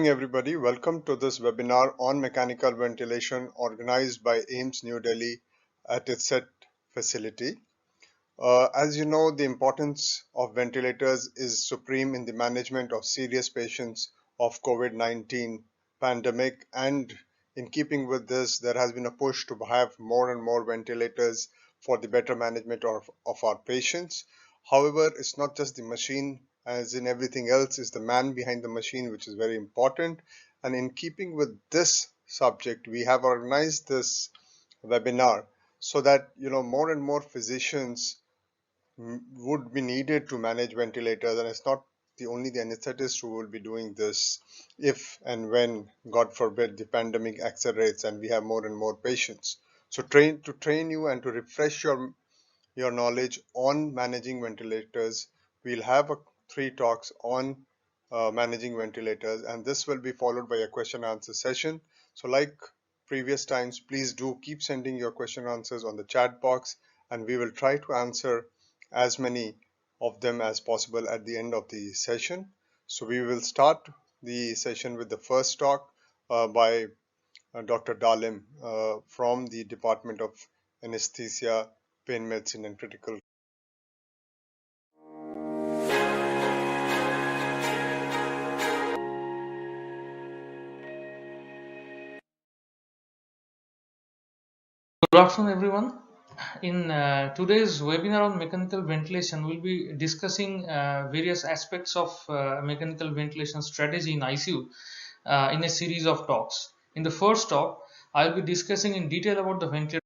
morning, everybody. Welcome to this webinar on mechanical ventilation organized by AIIMS New Delhi at its set facility. As you know, the importance of ventilators is supreme in the management of serious patients of COVID-19 pandemic, and in keeping with this, there has been a push to have more and more ventilators for the better management of our patients. However, it's not just the machine, as in everything else, is the man behind the machine, which is very important. And in keeping with this subject, we have organized this webinar so that more and more physicians would be needed to manage ventilators, and it's not only the anesthetist who will be doing this if and when, God forbid, the pandemic accelerates and we have more and more patients. So train you and to refresh your knowledge on managing ventilators, we'll have three talks on managing ventilators, and this will be followed by a question and answer session. So like previous times, please do keep sending your question answers on the chat box, and we will try to answer as many of them as possible at the end of the session. So we will start the session with the first talk by Dr. Dalim from the Department of Anesthesia, Pain Medicine and Critical. Good afternoon, everyone. In today's webinar on mechanical ventilation, we'll be discussing various aspects of mechanical ventilation strategy in ICU in a series of talks. In the first talk, I'll be discussing in detail about the ventilator.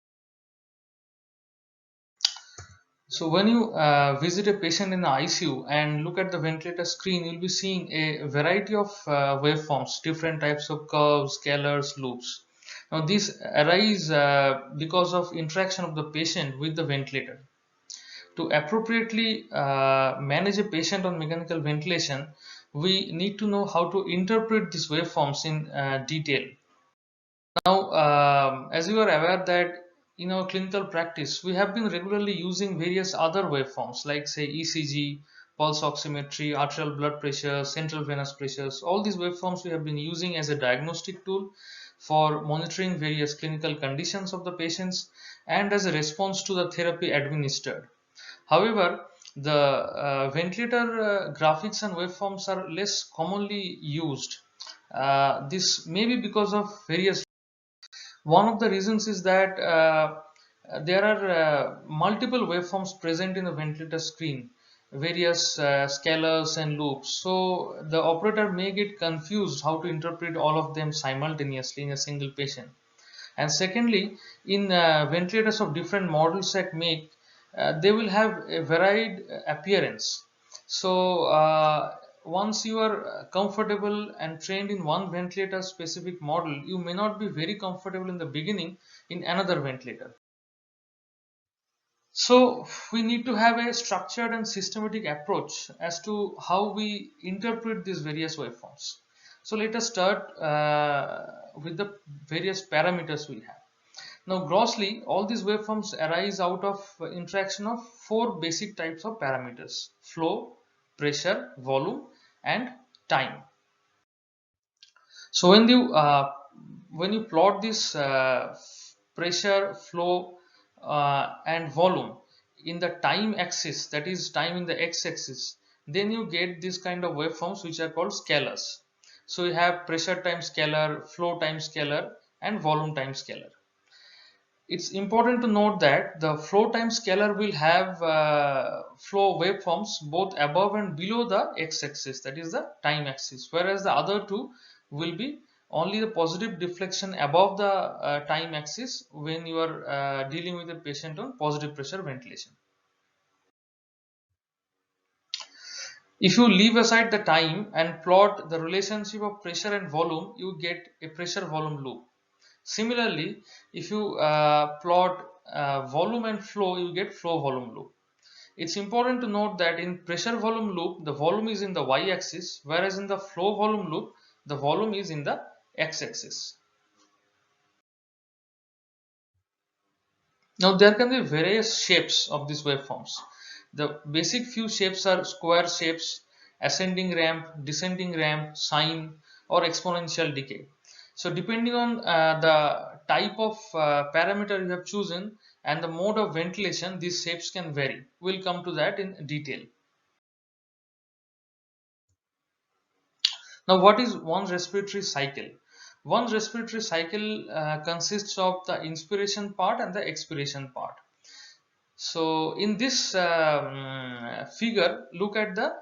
So when you visit a patient in the ICU and look at the ventilator screen, you'll be seeing a variety of waveforms, different types of curves, scalars, loops. Now these arise because of interaction of the patient with the ventilator. To appropriately manage a patient on mechanical ventilation, we need to know how to interpret these waveforms in detail. Now, as you are aware that in our clinical practice, we have been regularly using various other waveforms like say ECG, pulse oximetry, arterial blood pressure, central venous pressures. All these waveforms we have been using as a diagnostic tool for monitoring various clinical conditions of the patients and as a response to the therapy administered. However, the ventilator graphics and waveforms are less commonly used. This may be because of various. One of the reasons is that there are multiple waveforms present in the ventilator screen, various scalars and loops. So the operator may get confused how to interpret all of them simultaneously in a single patient. And secondly, in ventilators of different models that make, they will have a varied appearance. So once you are comfortable and trained in one ventilator specific model, you may not be very comfortable in the beginning in another ventilator. So we need to have a structured and systematic approach as to how we interpret these various waveforms. So let us start with the various parameters we have. Now, grossly, all these waveforms arise out of interaction of four basic types of parameters: flow, pressure, volume, and time. So when you plot this pressure, flow, and volume in the time axis, that is time in the x-axis, then you get this kind of waveforms which are called scalars. So you have pressure time scalar, flow time scalar, and volume time scalar. It's important to note that the flow time scalar will have flow waveforms both above and below the x-axis, that is the time axis, whereas the other two will be only the positive deflection above the time axis when you are dealing with a patient on positive pressure ventilation. If you leave aside the time and plot the relationship of pressure and volume, you get a pressure volume loop. Similarly, if you plot volume and flow, you get flow volume loop. It's important to note that in pressure volume loop, the volume is in the y-axis, whereas in the flow volume loop, the volume is in the x-axis. Now there can be various shapes of these waveforms. The basic few shapes are square shapes, ascending ramp, descending ramp, sine, or exponential decay. So depending on the type of parameter you have chosen and the mode of ventilation, these shapes can vary. We'll come to that in detail. Now, what is one's respiratory cycle? One's respiratory cycle consists of the inspiration part and the expiration part. So in this figure, look at the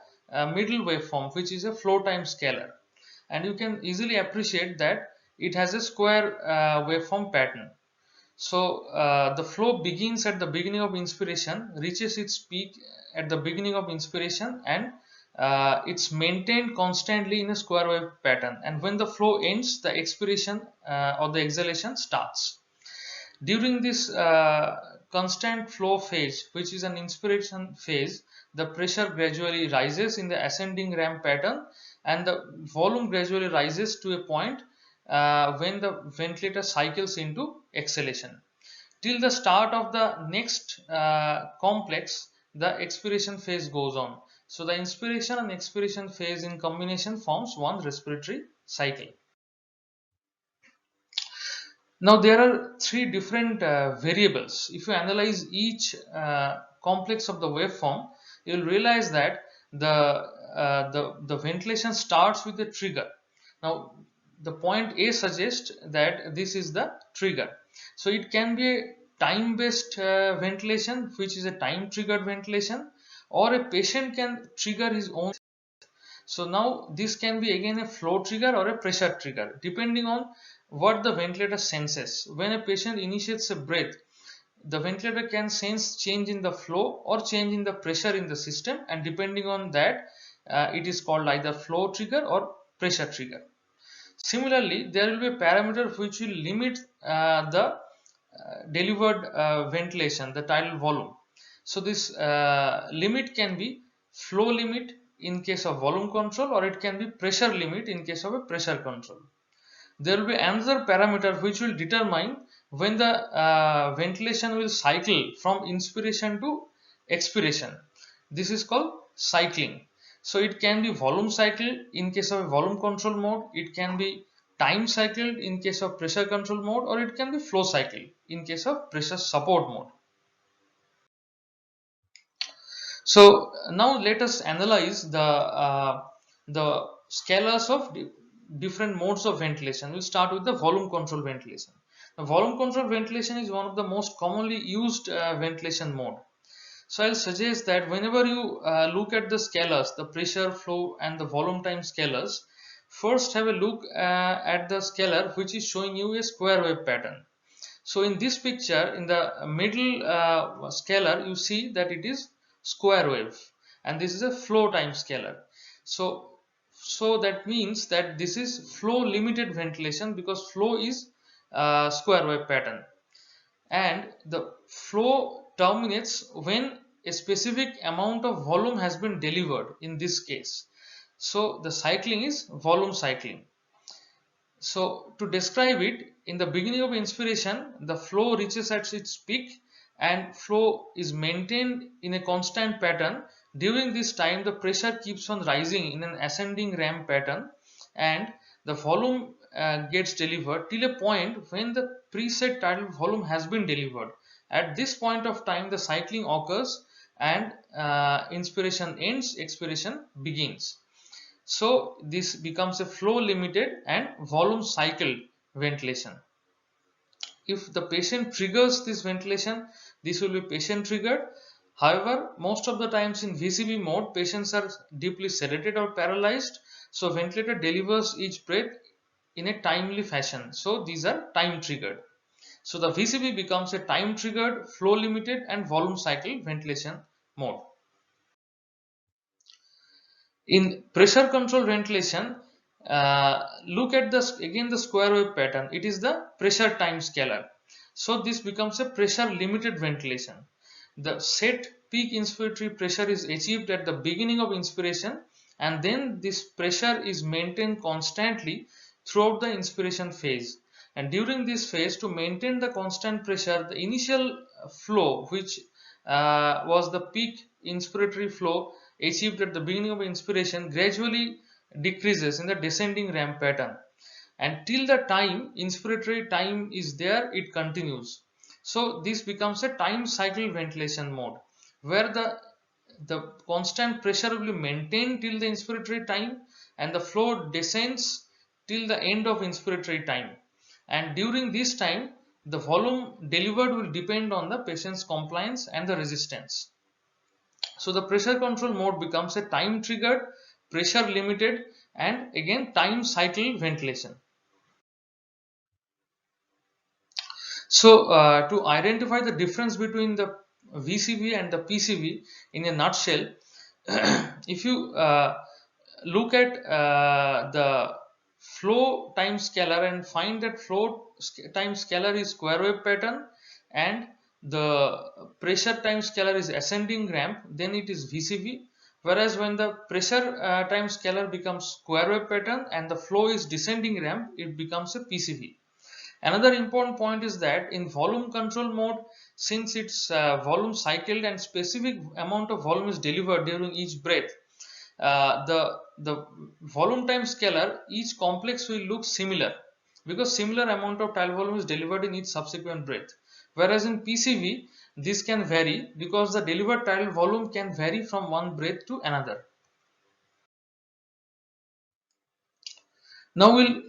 middle waveform, which is a flow time scalar, and you can easily appreciate that it has a square waveform pattern. So the flow begins at the beginning of inspiration, reaches its peak at the beginning of inspiration, and it's maintained constantly in a square wave pattern. And when the flow ends, the expiration or the exhalation starts. During this constant flow phase, which is an inspiration phase, the pressure gradually rises in the ascending ramp pattern, and the volume gradually rises to a point when the ventilator cycles into exhalation. Till the start of the next complex, the expiration phase goes on. So the inspiration and expiration phase in combination forms one respiratory cycle. Now there are three different variables. If you analyze each complex of the waveform, you will realize that the ventilation starts with a trigger. Now the point A suggests that this is the trigger. So it can be a time-based ventilation, which is a time-triggered ventilation, or a patient can trigger his own. So now this can be again a flow trigger or a pressure trigger, depending on what the ventilator senses. When a patient initiates a breath, the ventilator can sense change in the flow or change in the pressure in the system, and depending on that, it is called either flow trigger or pressure trigger. Similarly, there will be a parameter which will limit the delivered ventilation, the tidal volume. So this limit can be flow limit in case of volume control, or it can be pressure limit in case of a pressure control. There will be another parameter which will determine when the ventilation will cycle from inspiration to expiration. This is called cycling. So it can be volume cycle in case of a volume control mode, it can be time cycled in case of pressure control mode, or it can be flow cycle in case of pressure support mode. So now let us analyze the scalars of different modes of ventilation. We'll start with the volume control ventilation. The volume control ventilation is one of the most commonly used ventilation mode. So I'll suggest that whenever you look at the scalars, the pressure, flow, and the volume time scalars, first have a look at the scalar which is showing you a square wave pattern. So in this picture, in the middle scalar, you see that it is square wave, and this is a flow time scalar. So that means that this is flow limited ventilation, because flow is square wave pattern, and the flow terminates when a specific amount of volume has been delivered in this case. So the cycling is volume cycling. So to describe it, in the beginning of inspiration, the flow reaches at its peak and flow is maintained in a constant pattern. During this time, the pressure keeps on rising in an ascending ramp pattern, and the volume gets delivered till a point when the preset tidal volume has been delivered. At this point of time, the cycling occurs, and inspiration ends, expiration begins. So this becomes a flow limited and volume cycled ventilation. If the patient triggers this ventilation, this will be patient triggered. However, most of the times in VCB mode, patients are deeply sedated or paralyzed, so ventilator delivers each breath in a timely fashion. So these are time triggered. So the VCB becomes a time triggered, flow limited and volume cycle ventilation mode. In pressure control ventilation, look at again the square wave pattern. It is the pressure time scalar. So this becomes a pressure limited ventilation. The set peak inspiratory pressure is achieved at the beginning of inspiration, and then this pressure is maintained constantly throughout the inspiration phase. And during this phase, to maintain the constant pressure, the initial flow, which was the peak inspiratory flow achieved at the beginning of inspiration, gradually decreases in the descending ramp pattern, and till the time inspiratory time is there, it continues. So this becomes a time cycle ventilation mode, where the constant pressure will be maintained till the inspiratory time, and the flow descends till the end of inspiratory time. And during this time, the volume delivered will depend on the patient's compliance and the resistance. So the pressure control mode becomes a time triggered, pressure limited, and again time cycle ventilation. So to identify the difference between the VCV and the PCV in a nutshell, if you look at the flow time scalar and find that flow time scalar is square wave pattern, and the pressure time scalar is ascending ramp, then it is VCV. Whereas when the pressure time scalar becomes square wave pattern and the flow is descending ramp, it becomes a PCV. Another important point is that in volume control mode, since it's volume cycled and specific amount of volume is delivered during each breath, the volume time scalar, each complex will look similar because similar amount of tidal volume is delivered in each subsequent breath. Whereas in PCV, this can vary because the delivered tidal volume can vary from one breath to another. Now we'll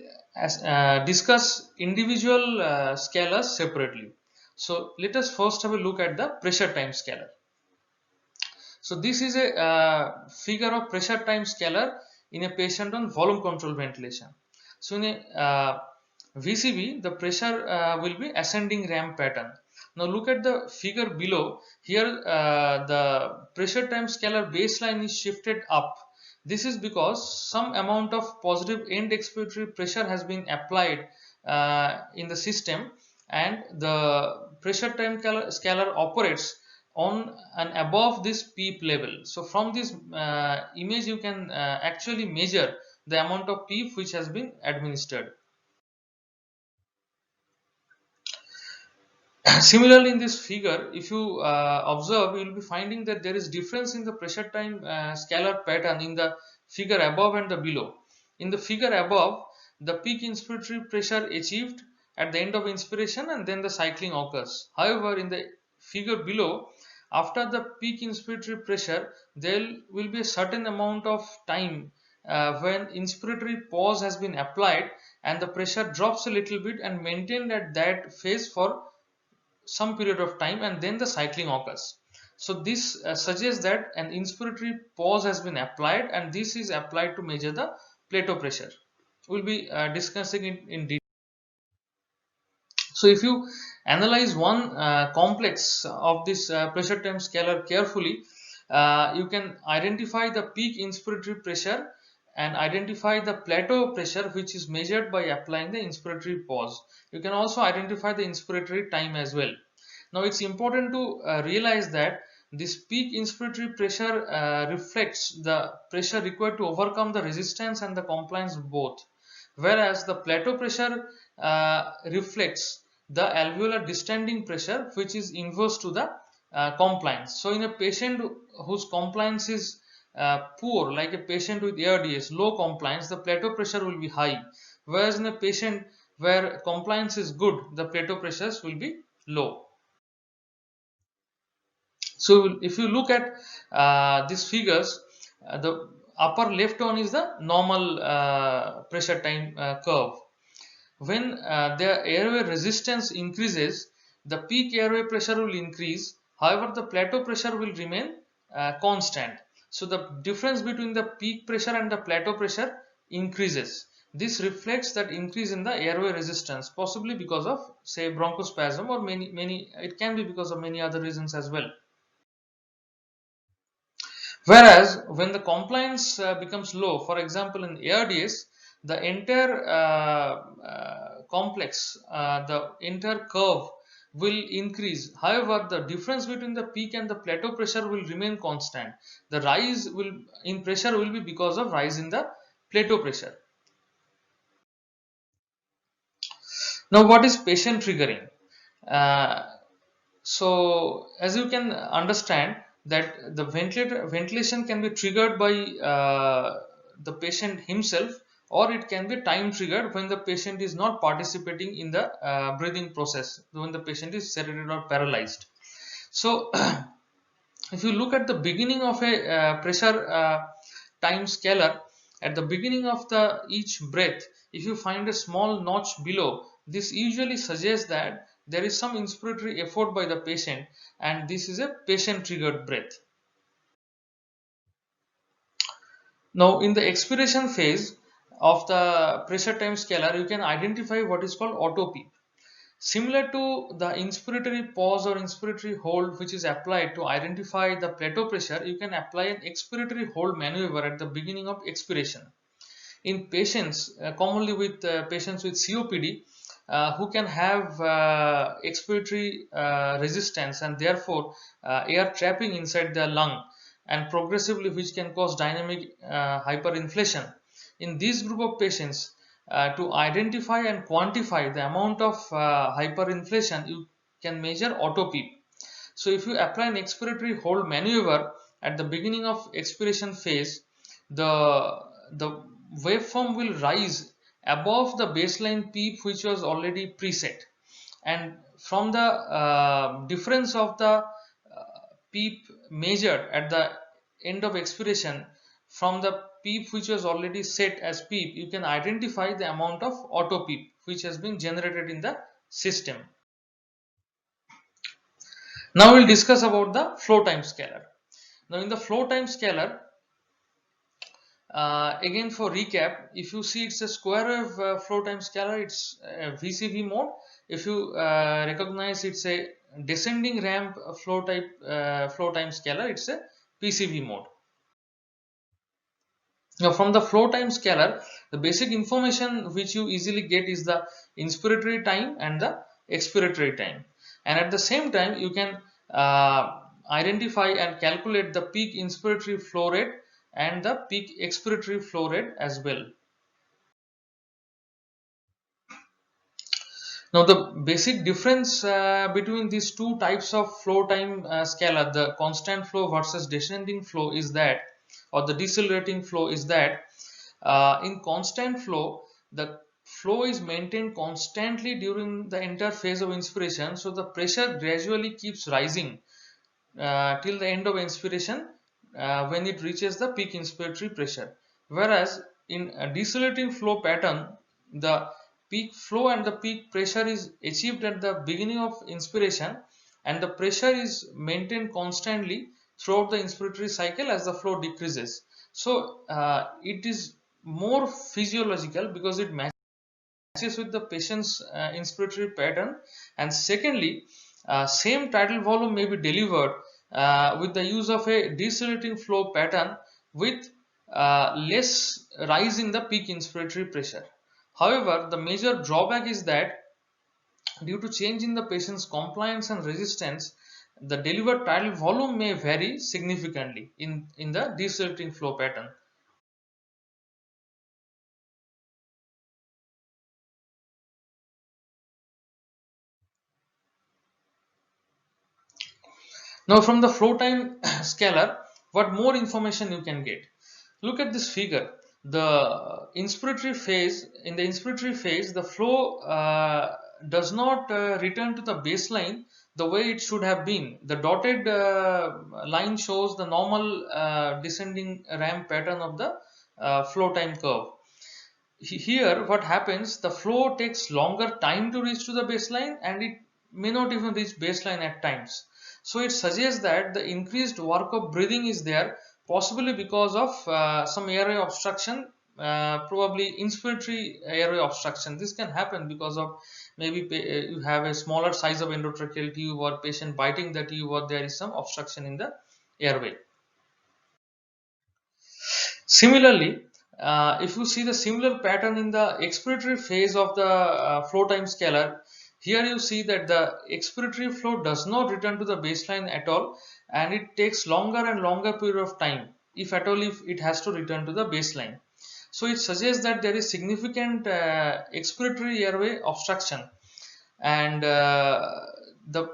discuss individual scalars separately. So let us first have a look at the pressure time scalar. So this is a figure of pressure time scalar in a patient on volume control ventilation. So in a VCV, the pressure will be ascending ramp pattern. Now look at the figure below. Here the pressure time scalar baseline is shifted up. This is because some amount of positive end expiratory pressure has been applied in the system, and the pressure time scalar operates on and above this PEEP level. So from this image you can actually measure the amount of PEEP which has been administered. Similarly, in this figure, if you observe, you will be finding that there is difference in the pressure time scalar pattern in the figure above and the below. In the figure above, the peak inspiratory pressure achieved at the end of inspiration and then the cycling occurs. However, in the figure below, after the peak inspiratory pressure, there will be a certain amount of time when inspiratory pause has been applied and the pressure drops a little bit and maintained at that phase for some period of time, and then the cycling occurs. So this suggests that an inspiratory pause has been applied, and this is applied to measure the plateau pressure. We'll be discussing it in detail. So if you analyze one complex of this pressure time scalar carefully, you can identify the peak inspiratory pressure and identify the plateau pressure, which is measured by applying the inspiratory pause. You can also identify the inspiratory time as well. Now it's important to realize that this peak inspiratory pressure reflects the pressure required to overcome the resistance and the compliance both, whereas the plateau pressure reflects the alveolar distending pressure, which is inverse to the compliance. So in a patient whose compliance is poor, like a patient with ARDS, low compliance, the plateau pressure will be high, whereas in a patient where compliance is good, the plateau pressures will be low. So if you look at these figures, the upper left one is the normal pressure time curve. When the airway resistance increases, the peak airway pressure will increase. However, the plateau pressure will remain constant. So the difference between the peak pressure and the plateau pressure increases. This reflects that increase in the airway resistance, possibly because of, say, bronchospasm, or many. It can be because of many other reasons as well. Whereas when the compliance becomes low, for example in ARDS, the entire complex, the entire curve will increase. However, the difference between the peak and the plateau pressure will remain constant. The rise will in pressure will be because of rise in the plateau pressure. Now, what is patient triggering? Uh, So as you can understand that the ventilation can be triggered by the patient himself, or it can be time triggered when the patient is not participating in the breathing process, when the patient is sedated or paralyzed. So if you look at the beginning of a pressure time scaler, at the beginning of the each breath, if you find a small notch below, this usually suggests that there is some inspiratory effort by the patient, and this is a patient triggered breath. Now in the expiration phase of the pressure time scaler, you can identify what is called auto peep. Similar to the inspiratory pause or inspiratory hold which is applied to identify the plateau pressure, you can apply an expiratory hold maneuver at the beginning of expiration. In patients, commonly with patients with COPD, who can have expiratory resistance and therefore air trapping inside the lung, and progressively which can cause dynamic hyperinflation. In this group of patients, to identify and quantify the amount of hyperinflation, you can measure auto peep. So if you apply an expiratory hold maneuver at the beginning of expiration phase, the waveform will rise above the baseline peep which was already preset, and from the difference of the peep measured at the end of expiration from the peep which was already set as peep, you can identify the amount of auto peep which has been generated in the system. Now we'll discuss about the flow time scaler. Now in the flow time scaler, again for recap, if you see it's a square wave flow time scaler, it's VCV mode. If you recognize it's a descending ramp flow time scaler, it's a PCV mode. Now from the flow time scaler, the basic information which you easily get is the inspiratory time and the expiratory time, and at the same time you can identify and calculate the peak inspiratory flow rate and the peak expiratory flow rate as well. Now the basic difference between these two types of flow time scalar, the constant flow versus descending flow, is that, or the decelerating flow, is that in constant flow the flow is maintained constantly during the entire phase of inspiration, so the pressure gradually keeps rising till the end of inspiration when it reaches the peak inspiratory pressure. Whereas in a decelerating flow pattern, the peak flow and the peak pressure is achieved at the beginning of inspiration, and the pressure is maintained constantly throughout the inspiratory cycle as the flow decreases. So it is more physiological because it matches with the patient's inspiratory pattern, and secondly, same tidal volume may be delivered with the use of a decelerating flow pattern with less rise in the peak inspiratory pressure. However, the major drawback is that due to change in the patient's compliance and resistance, the delivered tidal volume may vary significantly in the decelerating flow pattern. Now from the flow time scalar, what more information you can get? Look at this figure. The inspiratory phase, in the inspiratory phase, the flow does not return to the baseline the way it should have been. The dotted line shows the normal descending ramp pattern of the flow time curve. Here what happens, the flow takes longer time to reach to the baseline, and it may not even reach baseline at times. So it suggests that the increased work of breathing is there, possibly because of some airway obstruction, probably inspiratory airway obstruction. This can happen because of maybe you have a smaller size of endotracheal tube, or patient biting the tube, or there is some obstruction in the airway. Similarly, if you see the similar pattern in the expiratory phase of the flow time scalar, here you see that the expiratory flow does not return to the baseline at all, and it takes longer and longer period of time, if at all, if it has to return to the baseline. So it suggests that there is significant expiratory airway obstruction, and the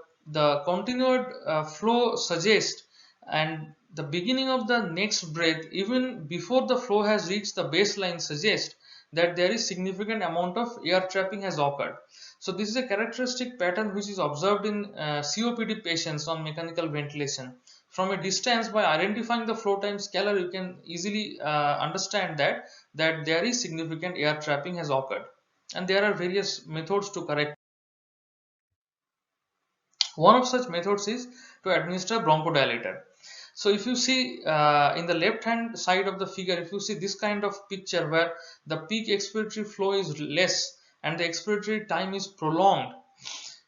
continued flow suggests, and the beginning of the next breath, even before the flow has reached the baseline, suggests that there is significant amount of air trapping has occurred. So this is a characteristic pattern which is observed in COPD patients on mechanical ventilation. From a distance, by identifying the flow time scalar, you can easily understand that there is significant air trapping has occurred, and there are various methods to correct. One of such methods is to administer bronchodilator. So if you see in the left hand side of the figure, if you see this kind of picture where the peak expiratory flow is less and the expiratory time is prolonged,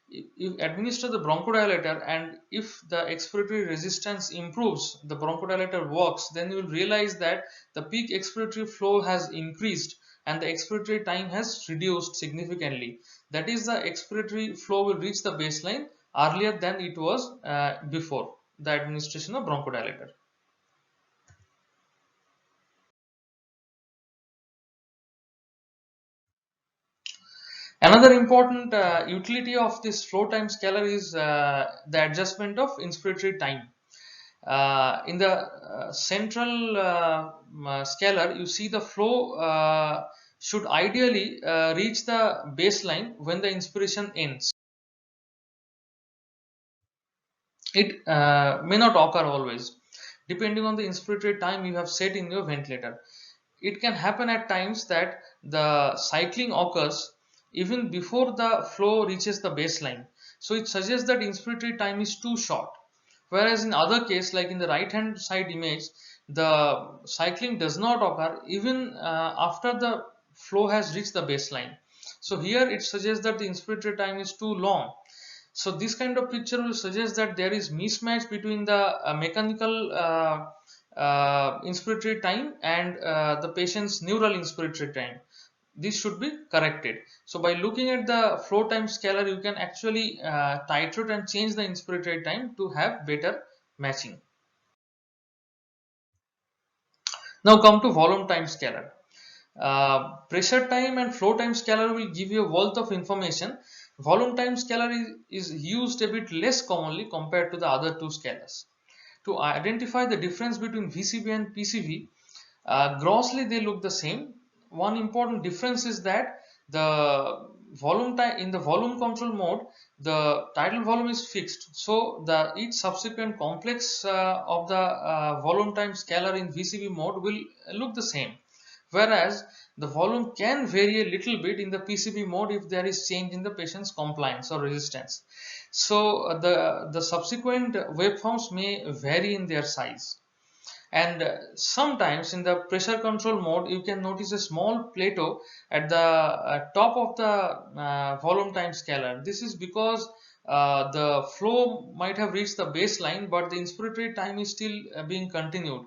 you administer the bronchodilator, and if the expiratory resistance improves, the bronchodilator works, then you will realize that the peak expiratory flow has increased and the expiratory time has reduced significantly. That is, the expiratory flow will reach the baseline earlier than it was before the administration of bronchodilator. Another important utility of this flow time scalar is the adjustment of inspiratory time. In the central scalar, you see the flow should ideally reach the baseline when the inspiration ends. It may not occur always, depending on the inspiratory time you have set in your ventilator. It can happen at times that the cycling occurs even before the flow reaches the baseline. So it suggests that inspiratory time is too short. Whereas in other case, like in the right hand side image, the cycling does not occur even after the flow has reached the baseline. So here it suggests that the inspiratory time is too long. So this kind of picture will suggest that there is mismatch between the mechanical inspiratory time and the patient's neural inspiratory time. This should be corrected. So by looking at the flow time scalar, you can actually titrate and change the inspiratory time to have better matching. Now come to volume time scalar. Pressure time and flow time scalar will give you a wealth of information. Volume time scalar is used a bit less commonly compared to the other two scalars. To identify the difference between VCV and PCV, grossly they look the same. One important difference is that the volume time in the volume control mode, the tidal volume is fixed. So the each subsequent complex of the volume time scalar in VCV mode will look the same. Whereas the volume can vary a little bit in the PCV mode if there is change in the patient's compliance or resistance. So the subsequent waveforms may vary in their size. And sometimes in the pressure control mode, you can notice a small plateau at the top of the volume time scalar. This is because the flow might have reached the baseline, but the inspiratory time is still being continued.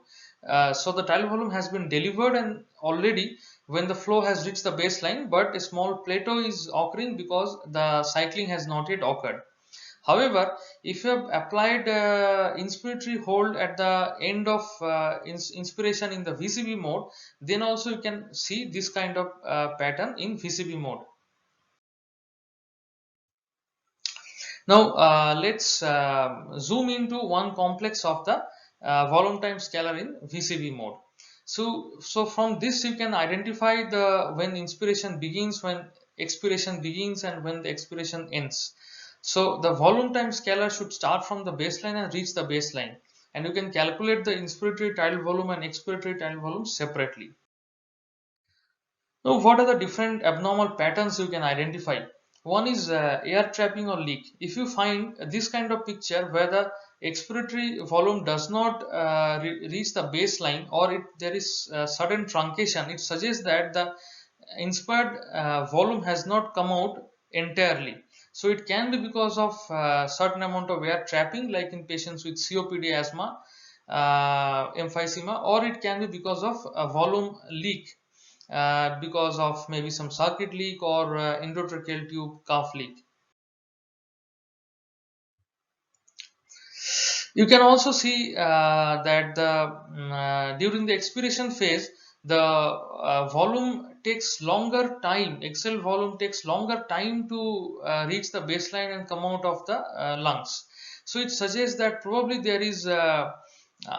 So the tidal volume has been delivered and already when the flow has reached the baseline, but a small plateau is occurring because the cycling has not yet occurred. However, if you have applied inspiratory hold at the end of inspiration in the VCV mode, then also you can see this kind of pattern in VCV mode. Now let's zoom into one complex of the volume time scalar in VCV mode. So from this you can identify the when inspiration begins, when expiration begins, and when the expiration ends. So the volume time scalar should start from the baseline and reach the baseline, and you can calculate the inspiratory tidal volume and expiratory tidal volume separately. Now, what are the different abnormal patterns you can identify? One is air trapping or leak. If you find this kind of picture where the expiratory volume does not reach the baseline, or there is sudden truncation, it suggests that the inspired volume has not come out entirely. So it can be because of certain amount of air trapping, like in patients with COPD, asthma, emphysema, or it can be because of a volume leak, because of maybe some circuit leak or endotracheal tube cuff leak. You can also see that during the expiration phase, the volume takes longer time, exhale volume takes longer time to reach the baseline and come out of the lungs. So it suggests that probably there is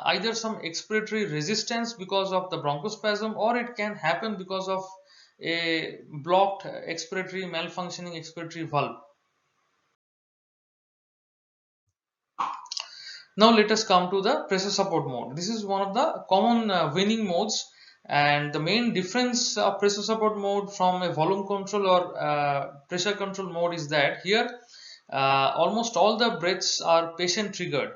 either some expiratory resistance because of the bronchospasm, or it can happen because of a blocked expiratory malfunctioning expiratory valve. Now let us come to the pressure support mode. This is one of the common winning modes, and the main difference of pressure support mode from a volume control or pressure control mode is that here almost all the breaths are patient triggered,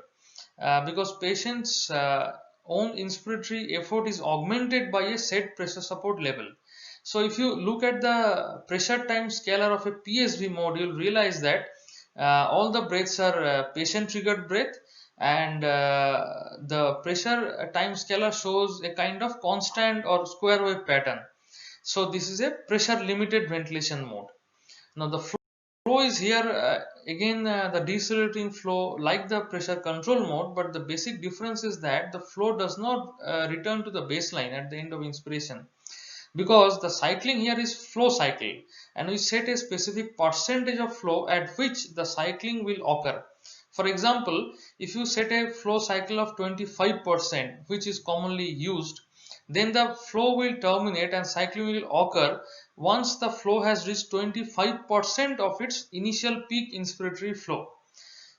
because patient's own inspiratory effort is augmented by a set pressure support level. So if you look at the pressure time scalar of a PSV mode, you'll realize that all the breaths are patient triggered breath, and the pressure time scalar shows a kind of constant or square wave pattern. So this is a pressure limited ventilation mode. Now the flow is here again the decelerating flow like the pressure control mode, but the basic difference is that the flow does not return to the baseline at the end of inspiration, because the cycling here is flow cycle, and we set a specific percentage of flow at which the cycling will occur. For example, if you set a flow cycle of 25%, which is commonly used, then the flow will terminate and cycling will occur once the flow has reached 25% of its initial peak inspiratory flow.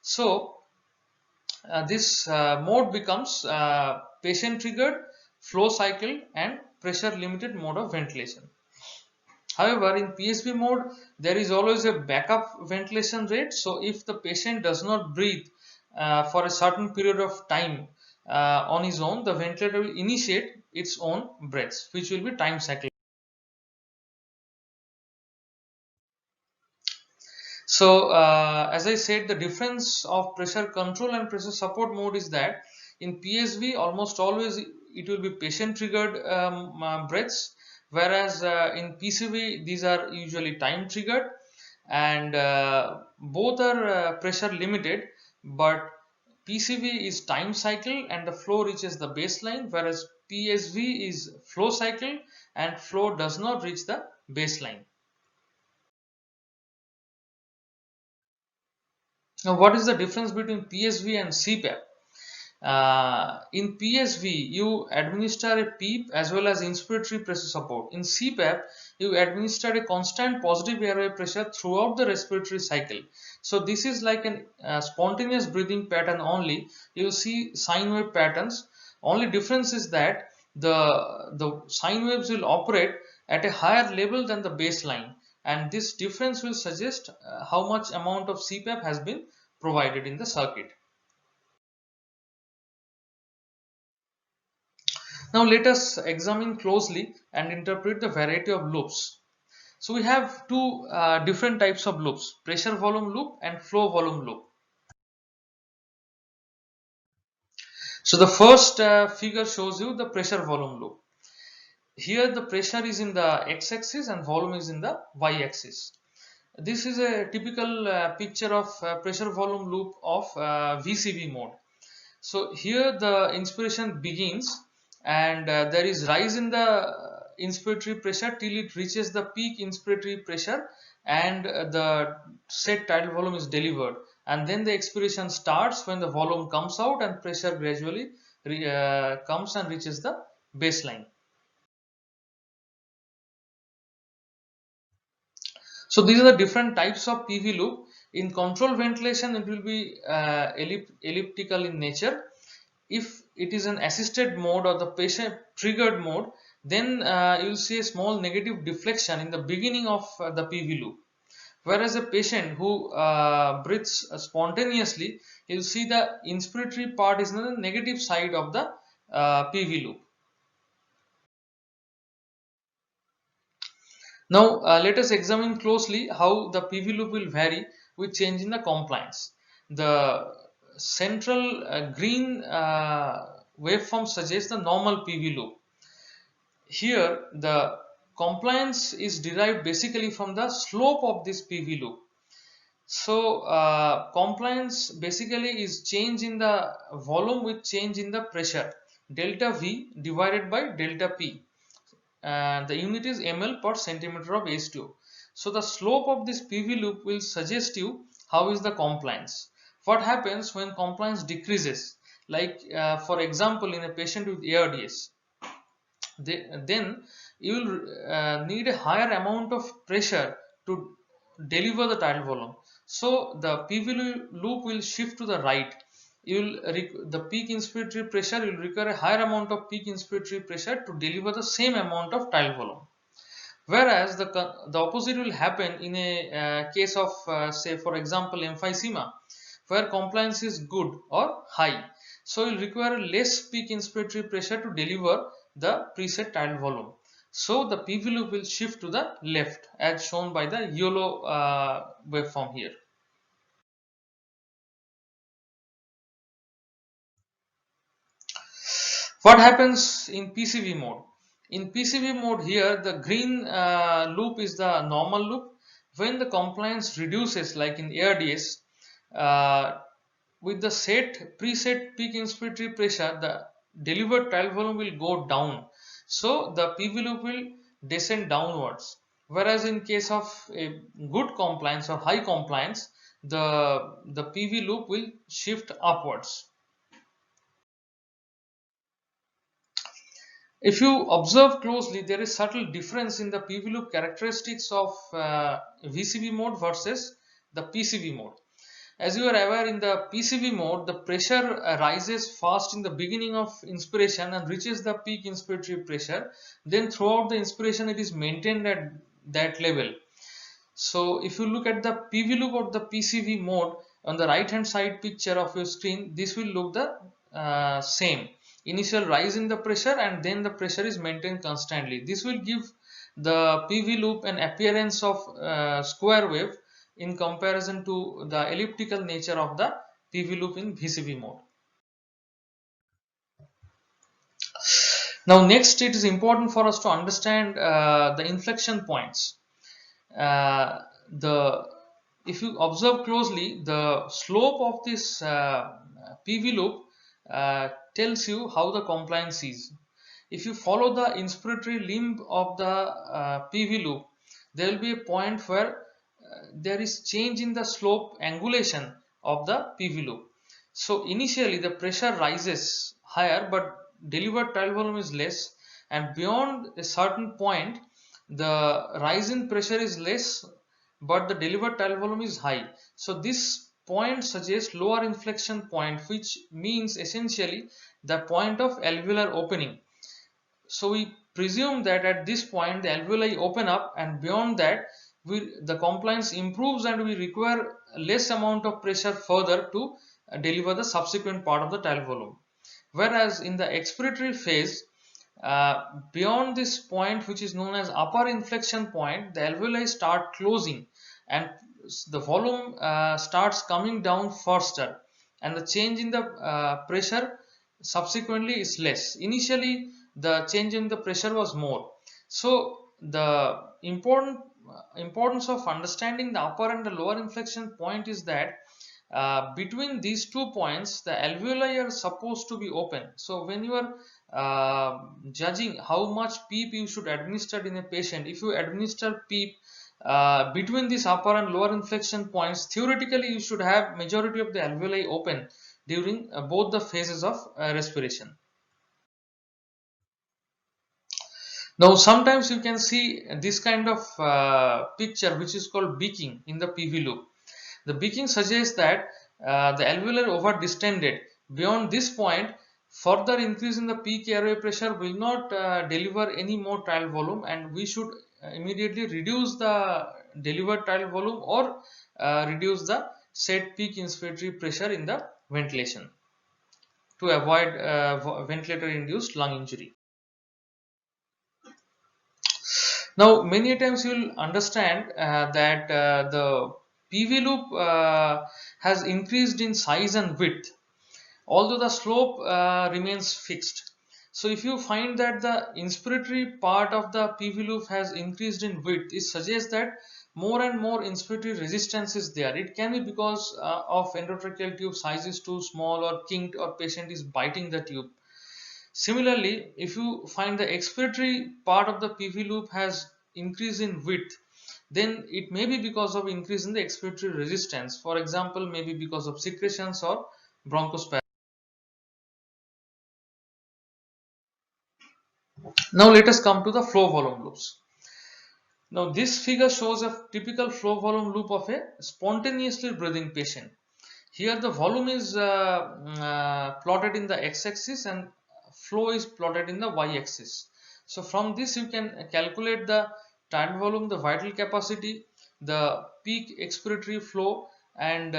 So this mode becomes patient triggered, flow cycle, and pressure limited mode of ventilation. However, in PSV mode, there is always a backup ventilation rate. So if the patient does not breathe for a certain period of time on his own, the ventilator will initiate its own breaths, which will be time cycle. So as I said, the difference of pressure control and pressure support mode is that in PSV almost always it will be patient triggered breaths, whereas in PCV these are usually time triggered, and both are pressure limited, but PCV is time cycle and the flow reaches the baseline, whereas PSV is flow cycle and flow does not reach the baseline. Now, what is the difference between PSV and CPAP? In PSV, you administer a PEEP as well as inspiratory pressure support. In CPAP, you administer a constant positive airway pressure throughout the respiratory cycle. So this is like a spontaneous breathing pattern only. You see sine wave patterns. Only difference is that the sine waves will operate at a higher level than the baseline, and this difference will suggest how much amount of CPAP has been provided in the circuit. Now let us examine closely and interpret the variety of loops. So we have two different types of loops: pressure volume loop and flow volume loop. So the first figure shows you the pressure volume loop. Here the pressure is in the x-axis and volume is in the y-axis. This is a typical picture of pressure volume loop of VCV mode. So here the inspiration begins, and there is rise in the inspiratory pressure till it reaches the peak inspiratory pressure, and the set tidal volume is delivered, and then the expiration starts when the volume comes out and pressure gradually comes and reaches the baseline. So these are the different types of PV loop. In control ventilation, it will be elliptical in nature. If it is an assisted mode or the patient triggered mode, then you will see a small negative deflection in the beginning of the PV loop. Whereas a patient who breathes spontaneously, you will see the inspiratory part is on the negative side of the PV loop. Now let us examine closely how the PV loop will vary with change in the compliance. The central green waveform suggests the normal PV loop. Here the compliance is derived basically from the slope of this PV loop. So compliance basically is change in the volume with change in the pressure, delta V divided by delta P. The unit is ml per centimeter of H2O. So the slope of this PV loop will suggest you how is the compliance. What happens when compliance decreases? Like for example, in a patient with ARDS, then you will need a higher amount of pressure to deliver the tidal volume. So the PV loop will shift to the right. The peak inspiratory pressure will require a higher amount of peak inspiratory pressure to deliver the same amount of tidal volume. Whereas the opposite will happen in a case of say for example emphysema, where compliance is good or high. So you'll require less peak inspiratory pressure to deliver the preset tidal volume. So the PV loop will shift to the left as shown by the yellow waveform here. What happens in PCV mode? In PCV mode here, the green loop is the normal loop. When the compliance reduces, like in ARDS, uh, with the preset peak inspiratory pressure, the delivered tidal volume will go down. So the PV loop will descend downwards. Whereas in case of a good compliance or high compliance, the PV loop will shift upwards. If you observe closely, there is subtle difference in the PV loop characteristics of VCV mode versus the PCV mode. As you are aware, in the PCV mode, the pressure rises fast in the beginning of inspiration and reaches the peak inspiratory pressure. Then throughout the inspiration, it is maintained at that level. So if you look at the PV loop or the PCV mode on the right hand side picture of your screen, this will look the same. Initial rise in the pressure and then the pressure is maintained constantly. This will give the PV loop an appearance of square wave in comparison to the elliptical nature of the PV loop in VCV mode. Now next, it is important for us to understand the inflection points. uh, the If you observe closely, the slope of this PV loop tells you how the compliance is. If you follow the inspiratory limb of the PV loop, there will be a point where there is change in the slope angulation of the PV loop. So initially the pressure rises higher, but delivered tidal volume is less, and beyond a certain point the rise in pressure is less, but the delivered tidal volume is high. So this point suggests lower inflection point, which means essentially the point of alveolar opening. So we presume that at this point the alveoli open up, and beyond that the compliance improves and we require less amount of pressure further to deliver the subsequent part of the tidal volume. Whereas in the expiratory phase, beyond this point, which is known as upper inflection point, the alveoli start closing and the volume starts coming down faster, and the change in the pressure subsequently is less. Initially the change in the pressure was more. So the importance of understanding the upper and the lower inflection point is that between these 2 points the alveoli are supposed to be open. So when you are judging how much PEEP you should administer in a patient, if you administer PEEP between these upper and lower inflection points, theoretically you should have majority of the alveoli open during both the phases of respiration. Now sometimes you can see this kind of picture, which is called beaking in the PV loop. The beaking suggests that the alveolar over distended. Beyond this point, further increase in the peak airway pressure will not deliver any more tidal volume, and we should immediately reduce the delivered tidal volume or reduce the set peak inspiratory pressure in the ventilation to avoid ventilator induced lung injury. Now, many times you will understand that the PV loop has increased in size and width, although the slope remains fixed. So, if you find that the inspiratory part of the PV loop has increased in width, it suggests that more and more inspiratory resistance is there. It can be because of endotracheal tube size is too small or kinked, or patient is biting the tube. Similarly, if you find the expiratory part of the PV loop has increase in width, then it may be because of increase in the expiratory resistance. For example, maybe because of secretions or bronchospasm. Now let us come to the flow volume loops. Now this figure shows a typical flow volume loop of a spontaneously breathing patient. Here the volume is plotted in the x-axis and flow is plotted in the y-axis. So from this you can calculate the tidal volume, the vital capacity, the peak expiratory flow, and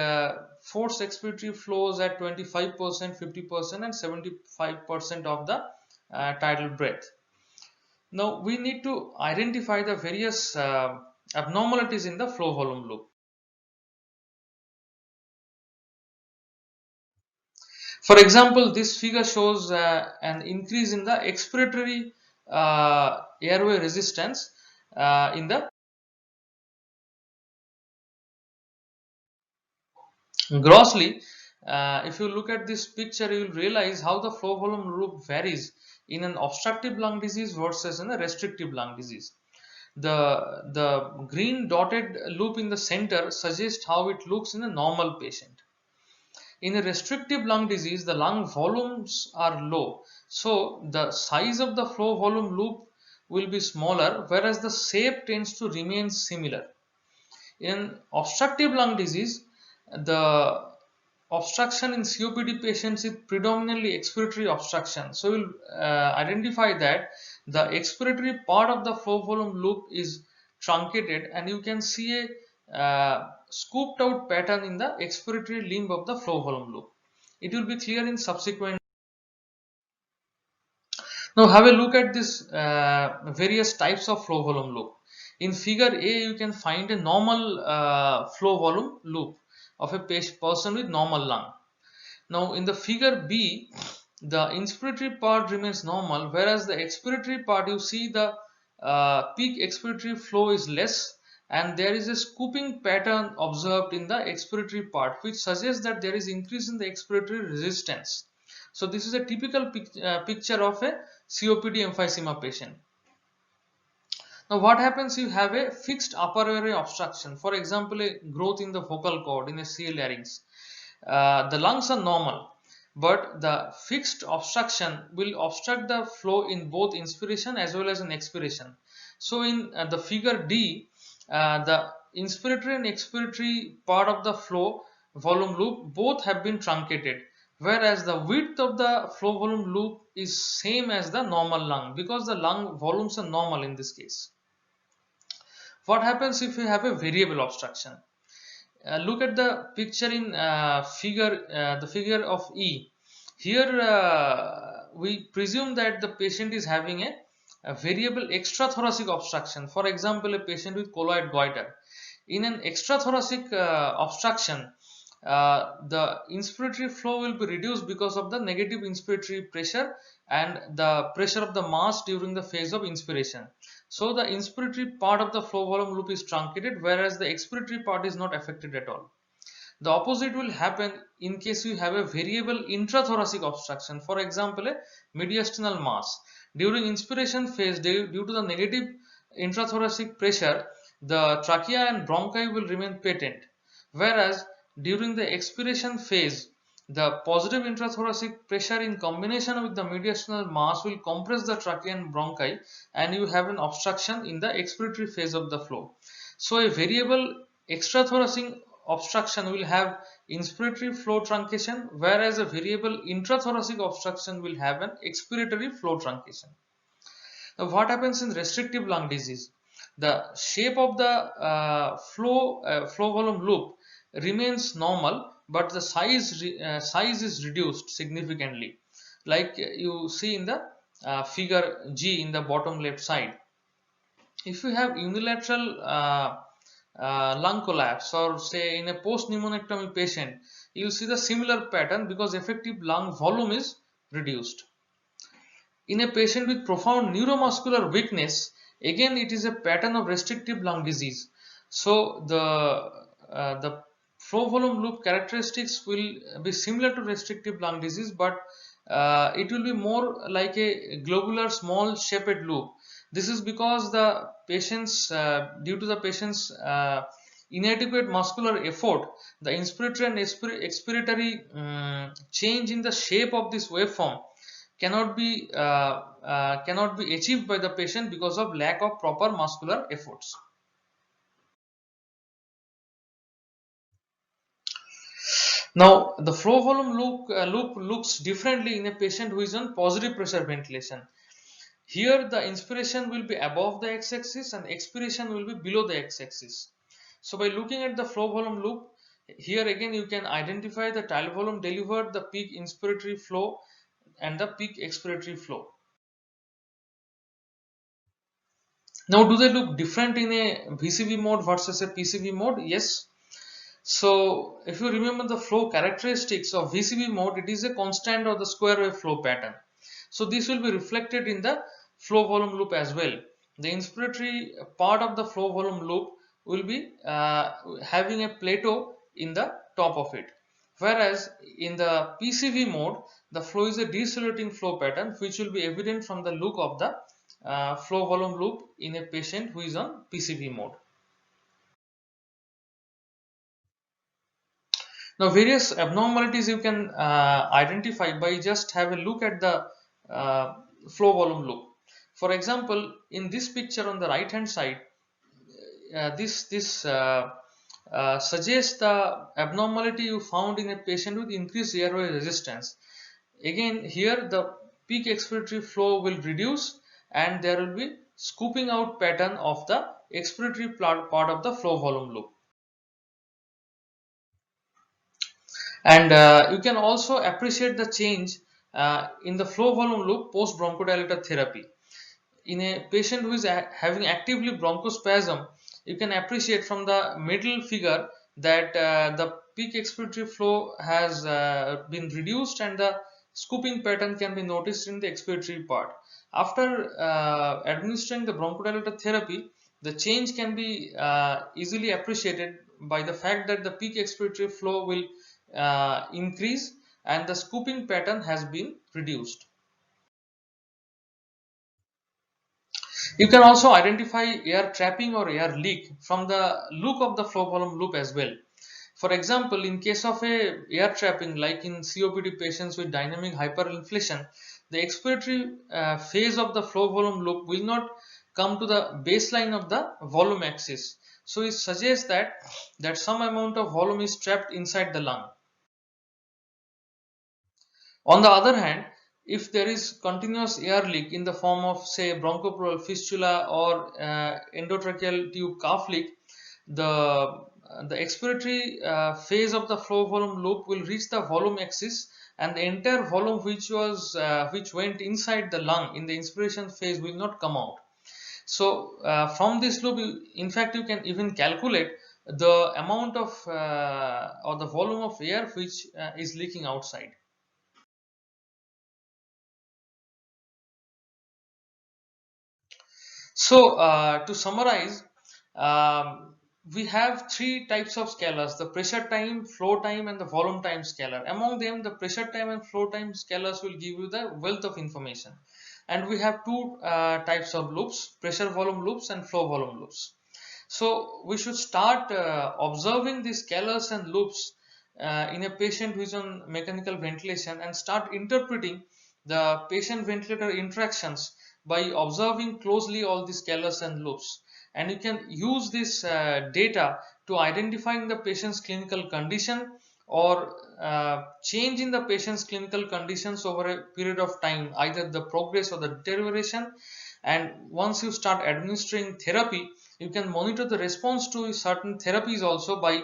forced expiratory flows at 25%, 50% and 75% of the tidal breath. Now we need to identify the various abnormalities in the flow volume loop. For example, this figure shows an increase in the expiratory airway resistance in the grossly. If you look at this picture, you will realize how the flow volume loop varies in an obstructive lung disease versus in a restrictive lung disease. The green dotted loop in the center suggests how it looks in a normal patient. In a restrictive lung disease, the lung volumes are low, so the size of the flow volume loop will be smaller, whereas the shape tends to remain similar. In obstructive lung disease, the obstruction in COPD patients is predominantly expiratory obstruction. So we'll identify that the expiratory part of the flow volume loop is truncated, and you can see a scooped out pattern in the expiratory limb of the flow volume loop. It will be clear in subsequent. Now have a look at this various types of flow volume loop. In figure A, you can find a normal flow volume loop of a person with normal lung. Now in the figure B, the inspiratory part remains normal, whereas the expiratory part, you see the peak expiratory flow is less, and there is a scooping pattern observed in the expiratory part, which suggests that there is increase in the expiratory resistance. So this is a typical picture of a COPD emphysema patient. Now what happens, you have a fixed upper airway obstruction, for example a growth in the vocal cord in a C. larynx. The lungs are normal, but the fixed obstruction will obstruct the flow in both inspiration as well as in expiration. So in the figure D, the inspiratory and expiratory part of the flow volume loop both have been truncated, whereas the width of the flow volume loop is same as the normal lung, because the lung volumes are normal in this case. What happens if you have a variable obstruction? Look at the picture in the figure of E. Here we presume that the patient is having a variable extrathoracic obstruction. For example, a patient with colloid goiter. In an extrathoracic obstruction, the inspiratory flow will be reduced because of the negative inspiratory pressure and the pressure of the mass during the phase of inspiration. So the inspiratory part of the flow volume loop is truncated, whereas the expiratory part is not affected at all. The opposite will happen in case you have a variable intrathoracic obstruction, for example a mediastinal mass. During inspiration phase, due to the negative intrathoracic pressure, the trachea and bronchi will remain patent, whereas during the expiration phase, the positive intrathoracic pressure in combination with the mediastinal mass will compress the trachea and bronchi, and you have an obstruction in the expiratory phase of the flow. So a variable extrathoracic obstruction will have inspiratory flow truncation, whereas a variable intrathoracic obstruction will have an expiratory flow truncation. Now what happens in restrictive lung disease? The shape of the flow volume loop remains normal, but the size is reduced significantly, like you see in the figure G in the bottom left side. If you have unilateral lung collapse, or say in a post pneumonectomy patient, you will see the similar pattern because effective lung volume is reduced. In a patient with profound neuromuscular weakness, again it is a pattern of restrictive lung disease. So the flow volume loop characteristics will be similar to restrictive lung disease, but it will be more like a globular small shaped loop. This is because the patients, due to the patient's inadequate muscular effort, the inspiratory and expiratory change in the shape of this waveform cannot be cannot be achieved by the patient because of lack of proper muscular efforts. Now, the flow volume loop looks differently in a patient who is on positive pressure ventilation. Here, the inspiration will be above the x-axis and expiration will be below the x-axis. So, by looking at the flow volume loop, here again you can identify the tidal volume delivered, the peak inspiratory flow, and the peak expiratory flow. Now, do they look different in a VCV mode versus a PCV mode? Yes. So, if you remember the flow characteristics of VCV mode, it is a constant or the square wave flow pattern. So, this will be reflected in the flow volume loop as well. The inspiratory part of the flow volume loop will be having a plateau in the top of it. Whereas in the PCV mode, the flow is a decelerating flow pattern, which will be evident from the look of the flow volume loop in a patient who is on PCV mode. Now, various abnormalities you can identify by just have a look at the flow volume loop. For example, in this picture on the right hand side, this suggests the abnormality you found in a patient with increased airway resistance. Again, here the peak expiratory flow will reduce and there will be scooping out pattern of the expiratory part of the flow volume loop. And you can also appreciate the change in the flow volume loop post bronchodilator therapy. In a patient who is having actively bronchospasm, you can appreciate from the middle figure that the peak expiratory flow has been reduced and the scooping pattern can be noticed in the expiratory part. After administering the bronchodilator therapy, the change can be easily appreciated by the fact that the peak expiratory flow will increase and the scooping pattern has been reduced. You can also identify air trapping or air leak from the look of the flow volume loop as well. For example, in case of a air trapping like in COPD patients with dynamic hyperinflation, the expiratory phase of the flow volume loop will not come to the baseline of the volume axis. So it suggests that some amount of volume is trapped inside the lung. On the other hand, if there is continuous air leak in the form of say bronchopleural fistula or endotracheal tube calf leak, the expiratory phase of the flow volume loop will reach the volume axis and the entire volume which went inside the lung in the inspiration phase will not come out. So from this loop, in fact, you can even calculate the amount of or the volume of air which is leaking outside. So, to summarize, we have three types of scalars: the pressure time, flow time, and the volume time scalar. Among them, the pressure time and flow time scalars will give you the wealth of information. And we have two types of loops: pressure volume loops and flow volume loops. So, we should start observing these scalars and loops in a patient who is on mechanical ventilation and start interpreting the patient ventilator interactions by observing closely all these scalars and loops. And you can use this data to identifying the patient's clinical condition or change in the patient's clinical conditions over a period of time, either the progress or the deterioration. And once you start administering therapy, you can monitor the response to certain therapies also by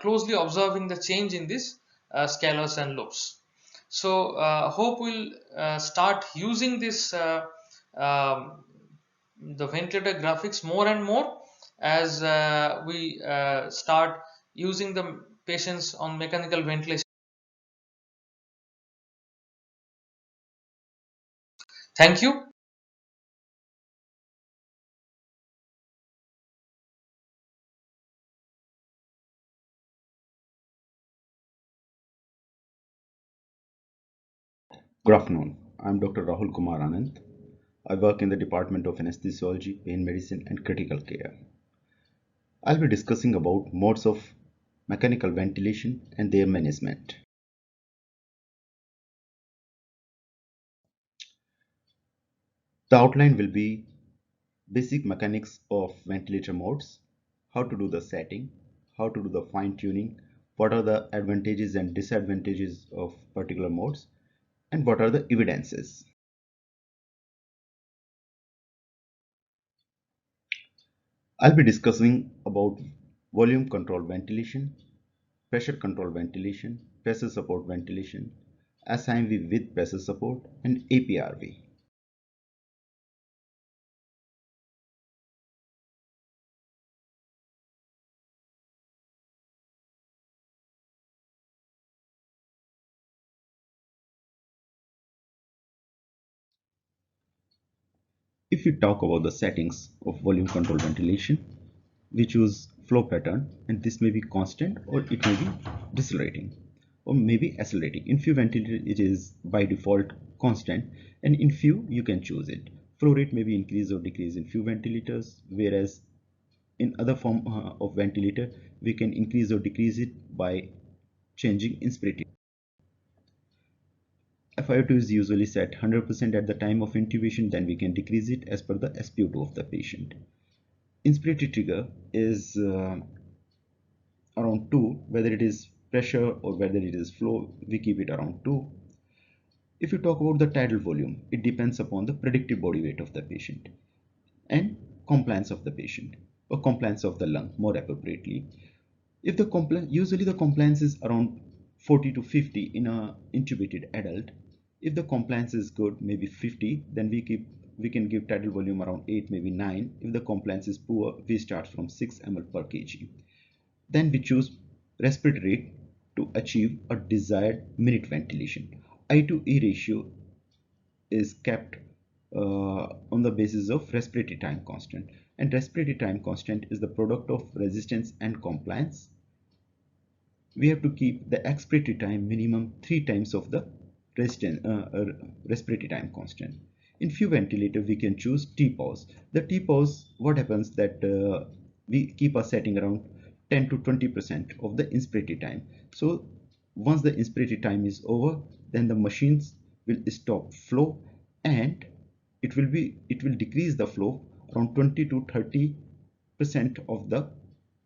closely observing the change in these scalars and loops. So hope we'll start using this the ventilator graphics more and more as we start using the patients on mechanical ventilation. Thank you. Good afternoon. I'm Dr. Rahul Kumar Anand. I work in the Department of Anesthesiology, Pain Medicine and Critical Care. I'll be discussing about modes of mechanical ventilation and their management. The outline will be basic mechanics of ventilator modes, how to do the setting, how to do the fine tuning, what are the advantages and disadvantages of particular modes, and what are the evidences. I'll be discussing about volume control ventilation, pressure control ventilation, pressure support ventilation, SIMV with pressure support, and APRV. If we talk about the settings of volume control ventilation, we choose flow pattern, and this may be constant or it may be decelerating or maybe accelerating. In few ventilators it is by default constant, and in few you can choose it. Flow rate may be increase or decrease in few ventilators, whereas in other form of ventilator we can increase or decrease it by changing inspirator. FiO2 is usually set 100% at the time of intubation, then we can decrease it as per the SpO2 of the patient. Inspiratory trigger is around 2, whether it is pressure or whether it is flow, we keep it around 2. If you talk about the tidal volume, it depends upon the predictive body weight of the patient and compliance of the patient, or compliance of the lung more appropriately. If the usually the compliance is around 40 to 50 in a intubated adult. If the compliance is good, maybe 50, then we can give tidal volume around 8, maybe 9. If the compliance is poor, we start from 6 ml per kg. Then we choose respiratory rate to achieve a desired minute ventilation. I to E ratio is kept on the basis of respiratory time constant, and respiratory time constant is the product of resistance and compliance. We have to keep the expiratory time minimum 3 times of the respiratory time constant. In few ventilators we can choose T-pause. The T-pause, what happens that we keep a setting around 10 to 20% of the inspiratory time. So once the inspiratory time is over, then the machines will stop flow, and it will decrease the flow around 20 to 30% of the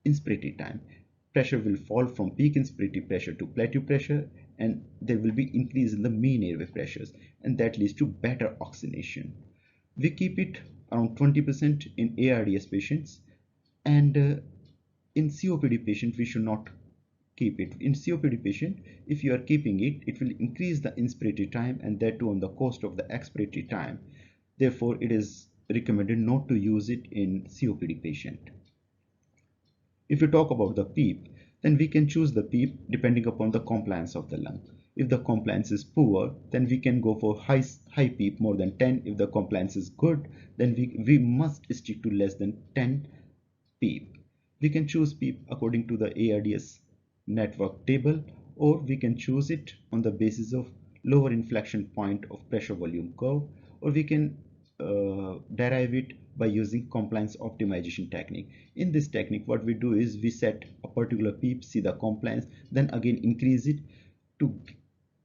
inspiratory time. Pressure will fall from peak inspiratory pressure to plateau pressure, and there will be increase in the mean airway pressures, and that leads to better oxygenation. We keep it around 20% in ARDS patients, and in COPD patient we should not keep it. In COPD patient, if you are keeping it, it will increase the inspiratory time, and that too on the cost of the expiratory time. Therefore, it is recommended not to use it in COPD patient. If you talk about the PEEP, then we can choose the PEEP depending upon the compliance of the lung. If the compliance is poor, then we can go for high PEEP more than 10. If the compliance is good, then we must stick to less than 10 PEEP. We can choose PEEP according to the ARDS network table, or we can choose it on the basis of lower inflection point of pressure volume curve, or we can derive it by using compliance optimization technique. In this technique, what we do is we set a particular PEEP, see the compliance, then again increase it to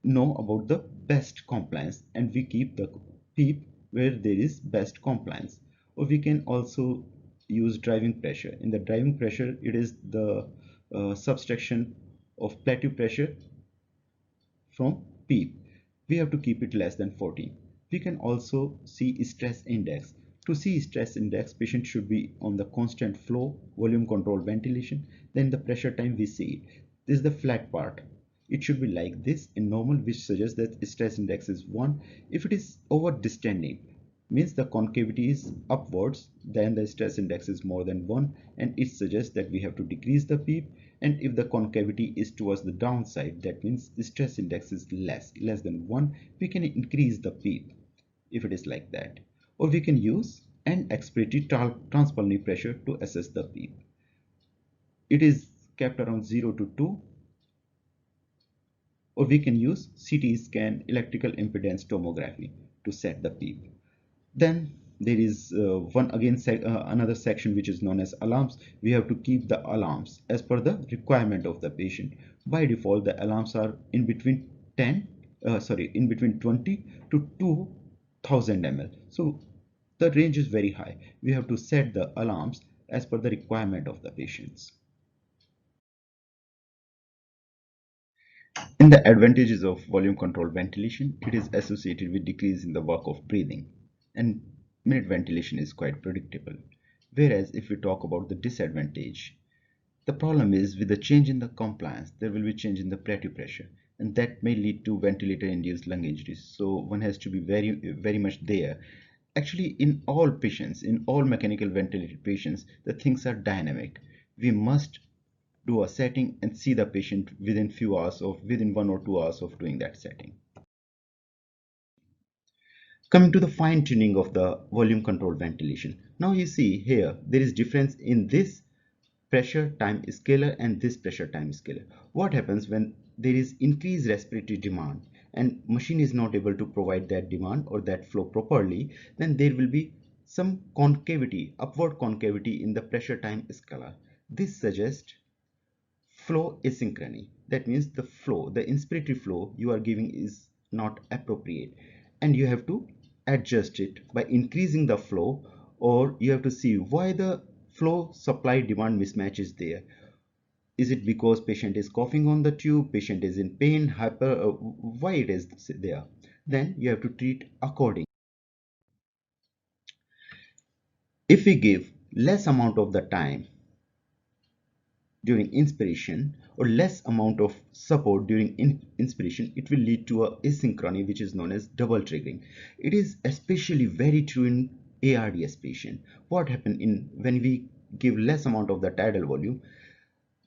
know about the best compliance, and we keep the PEEP where there is best compliance. Or we can also use driving pressure. In the driving pressure, it is the subtraction of plateau pressure from PEEP. We have to keep it less than 14. We can also see stress index. To see stress index, patient should be on the constant flow, volume control ventilation. Then the pressure time we see it. This is the flat part. It should be like this in normal, which suggests that stress index is 1. If it is over distending, means the concavity is upwards, then the stress index is more than 1, and it suggests that we have to decrease the PEEP. And if the concavity is towards the downside, that means the stress index is less than 1, we can increase the PEEP if it is like that. Or we can use an expiratory transpulmonary pressure to assess the PEEP. It is kept around 0 to 2. Or we can use CT scan electrical impedance tomography to set the PEEP. Then there is another section which is known as alarms. We have to keep the alarms as per the requirement of the patient. By default, the alarms are in between 20 to 2000 ml. So the range is very high. We have to set the alarms as per the requirement of the patients. In the advantages of volume controlled ventilation, it is associated with decrease in the work of breathing, and minute ventilation is quite predictable. Whereas if we talk about the disadvantage, the problem is with the change in the compliance, there will be change in the plateau pressure, and that may lead to ventilator-induced lung injuries. So one has to be very much there. Actually, in all patients, in all mechanical ventilated patients, the things are dynamic. We must do a setting and see the patient within few hours of within 1 or 2 hours of doing that setting. Coming to the fine tuning of the volume control ventilation. Now you see here there is difference in this pressure time scaler and this pressure time scaler. What happens when there is increased respiratory demand and machine is not able to provide that demand or that flow properly, then there will be some concavity, upward concavity in the pressure time scaler. This suggests flow asynchrony. That means the flow, the inspiratory flow you are giving is not appropriate, and you have to adjust it by increasing the flow, or you have to see why the flow supply demand mismatch is there. Is it because patient is coughing on the tube, patient is in pain, hyper, why it is there? Then you have to treat according. If we give less amount of the time during inspiration or less amount of support during inspiration, it will lead to a asynchrony, which is known as double triggering. It is especially very true in ARDS patient. What happens in when we give less amount of the tidal volume,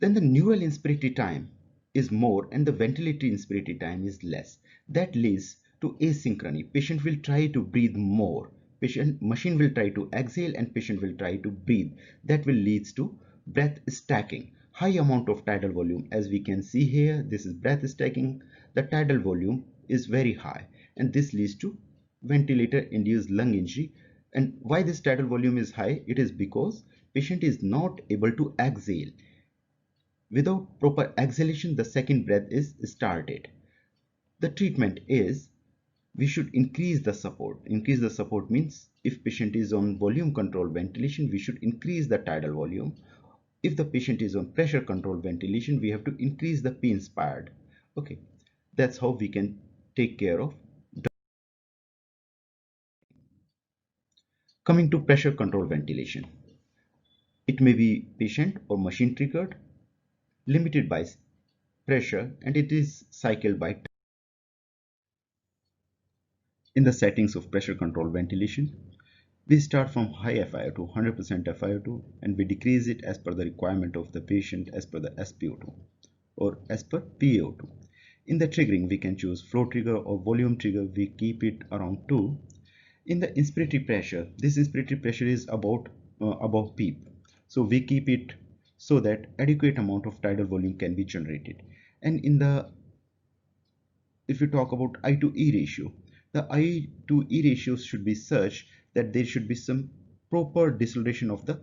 then the neural inspiratory time is more and the ventilatory inspiratory time is less. That leads to asynchrony. Patient will try to breathe more. Machine will try to exhale and patient will try to breathe. That will leads to breath stacking. High amount of tidal volume, as we can see here, this is breath stacking. The tidal volume is very high and this leads to ventilator induced lung injury. And why this tidal volume is high? It is because patient is not able to exhale. Without proper exhalation, the second breath is started. The treatment is we should increase the support. Increase the support means if patient is on volume control ventilation, we should increase the tidal volume. If the patient is on pressure control ventilation, we have to increase the P inspired. Okay, that's how we can take care of. Coming to pressure control ventilation, it may be patient or machine triggered, limited by pressure, and it is cycled by time. In the settings of pressure control ventilation, we start from high FiO2, 100% FiO2, and we decrease it as per the requirement of the patient as per the SpO2 or as per PaO2. In the triggering, we can choose flow trigger or volume trigger. We keep it around 2. In the inspiratory pressure, this inspiratory pressure is about above PEEP. So we keep it so that adequate amount of tidal volume can be generated. And in the, if you talk about I to E ratio, the I to E ratios should be such that there should be some proper deceleration of the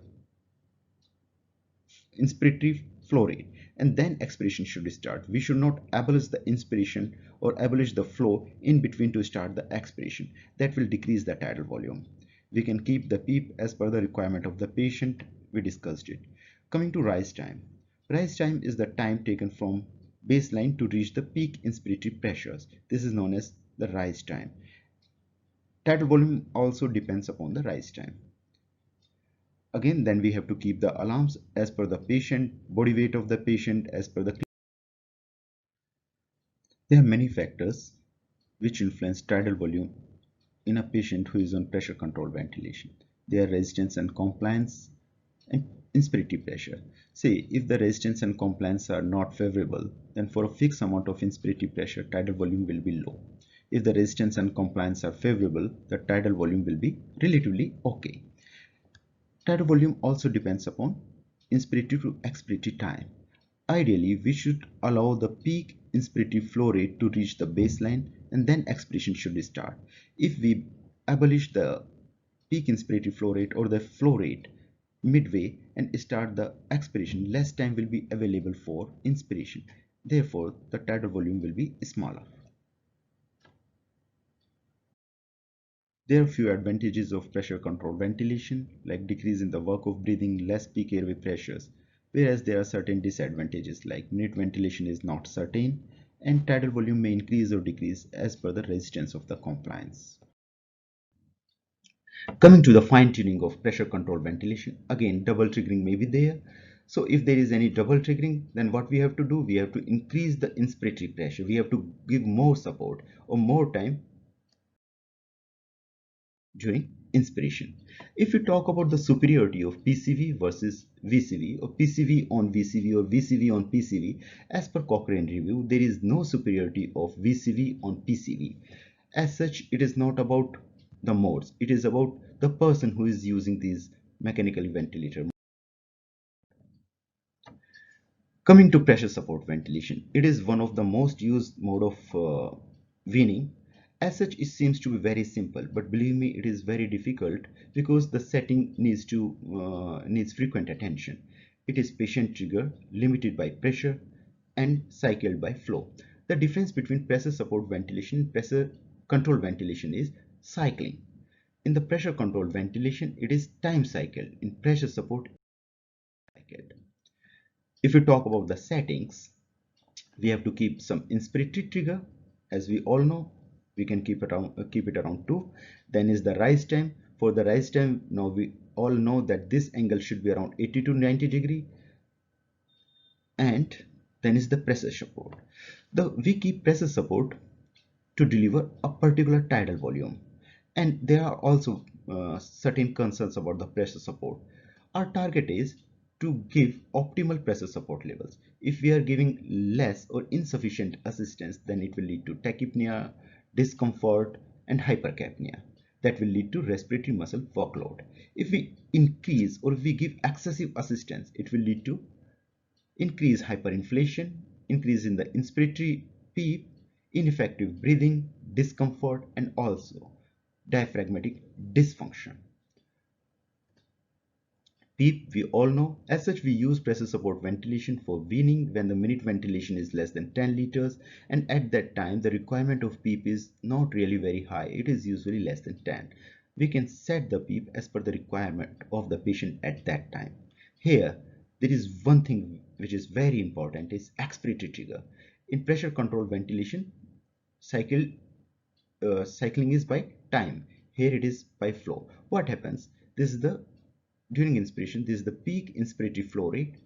inspiratory flow rate, and then expiration should start. We should not abolish the inspiration or abolish the flow in between to start the expiration. That will decrease the tidal volume. We can keep the PEEP as per the requirement of the patient. We discussed it. Coming to rise time. Rise time is the time taken from baseline to reach the peak inspiratory pressures. This is known as the rise time. Tidal volume also depends upon the rise time. Again, then we have to keep the alarms as per the patient, body weight of the patient, as per the. There are many factors which influence tidal volume in a patient who is on pressure controlled ventilation. They are resistance and compliance and inspiratory pressure. Say if the resistance and compliance are not favorable, then for a fixed amount of inspiratory pressure, tidal volume will be low. If the resistance and compliance are favorable, the tidal volume will be relatively okay. Tidal volume also depends upon inspiratory to expiratory time. Ideally, we should allow the peak inspiratory flow rate to reach the baseline and then expiration should start. If we abolish the peak inspiratory flow rate or the flow rate midway and start the expiration, less time will be available for inspiration. Therefore, the tidal volume will be smaller. There are few advantages of pressure control ventilation, like decrease in the work of breathing, less peak airway pressures, whereas there are certain disadvantages like minute ventilation is not certain and tidal volume may increase or decrease as per the resistance of the compliance. Coming to the fine tuning of pressure control ventilation, again double triggering may be there. So if there is any double triggering, then what we have to do, we have to increase the inspiratory pressure, we have to give more support or more time during inspiration. If you talk about the superiority of PCV versus VCV or PCV on VCV or VCV on PCV, as per Cochrane review, there is no superiority of VCV on PCV. As such, it is not about the modes, it is about the person who is using these mechanical ventilator. Coming to pressure support ventilation, it is one of the most used mode of weaning. As such, it seems to be very simple, but believe me, it is very difficult because the setting needs frequent attention. It is patient trigger, limited by pressure, and cycled by flow. The difference between pressure support ventilation and pressure control ventilation is cycling. In the pressure control ventilation, it is time cycle. In pressure support, cycled. If you talk about the settings, we have to keep some inspiratory trigger. As we all know, we can keep it around 2. Then is the rise time. For the rise time, now we all know that this angle should be around 80 to 90 degree. And then is the pressure support. We keep pressure support to deliver a particular tidal volume, and there are also certain concerns about the pressure support. Our target is to give optimal pressure support levels. If we are giving less or insufficient assistance, then it will lead to tachypnea, discomfort, and hypercapnia. That will lead to respiratory muscle workload. If we increase or if we give excessive assistance, it will lead to increase hyperinflation, increase in the inspiratory PEEP, ineffective breathing, discomfort, and also diaphragmatic dysfunction. PEEP, we all know. As such, we use pressure support ventilation for weaning when the minute ventilation is less than 10 liters, and at that time the requirement of PEEP is not really very high. It is usually less than 10. We can set the PEEP as per the requirement of the patient at that time. Here, there is one thing which is very important, is expiratory trigger. In pressure control ventilation, cycle cycling is by time. Here it is by flow. What happens? This is the during inspiration, this is the peak inspiratory flow rate,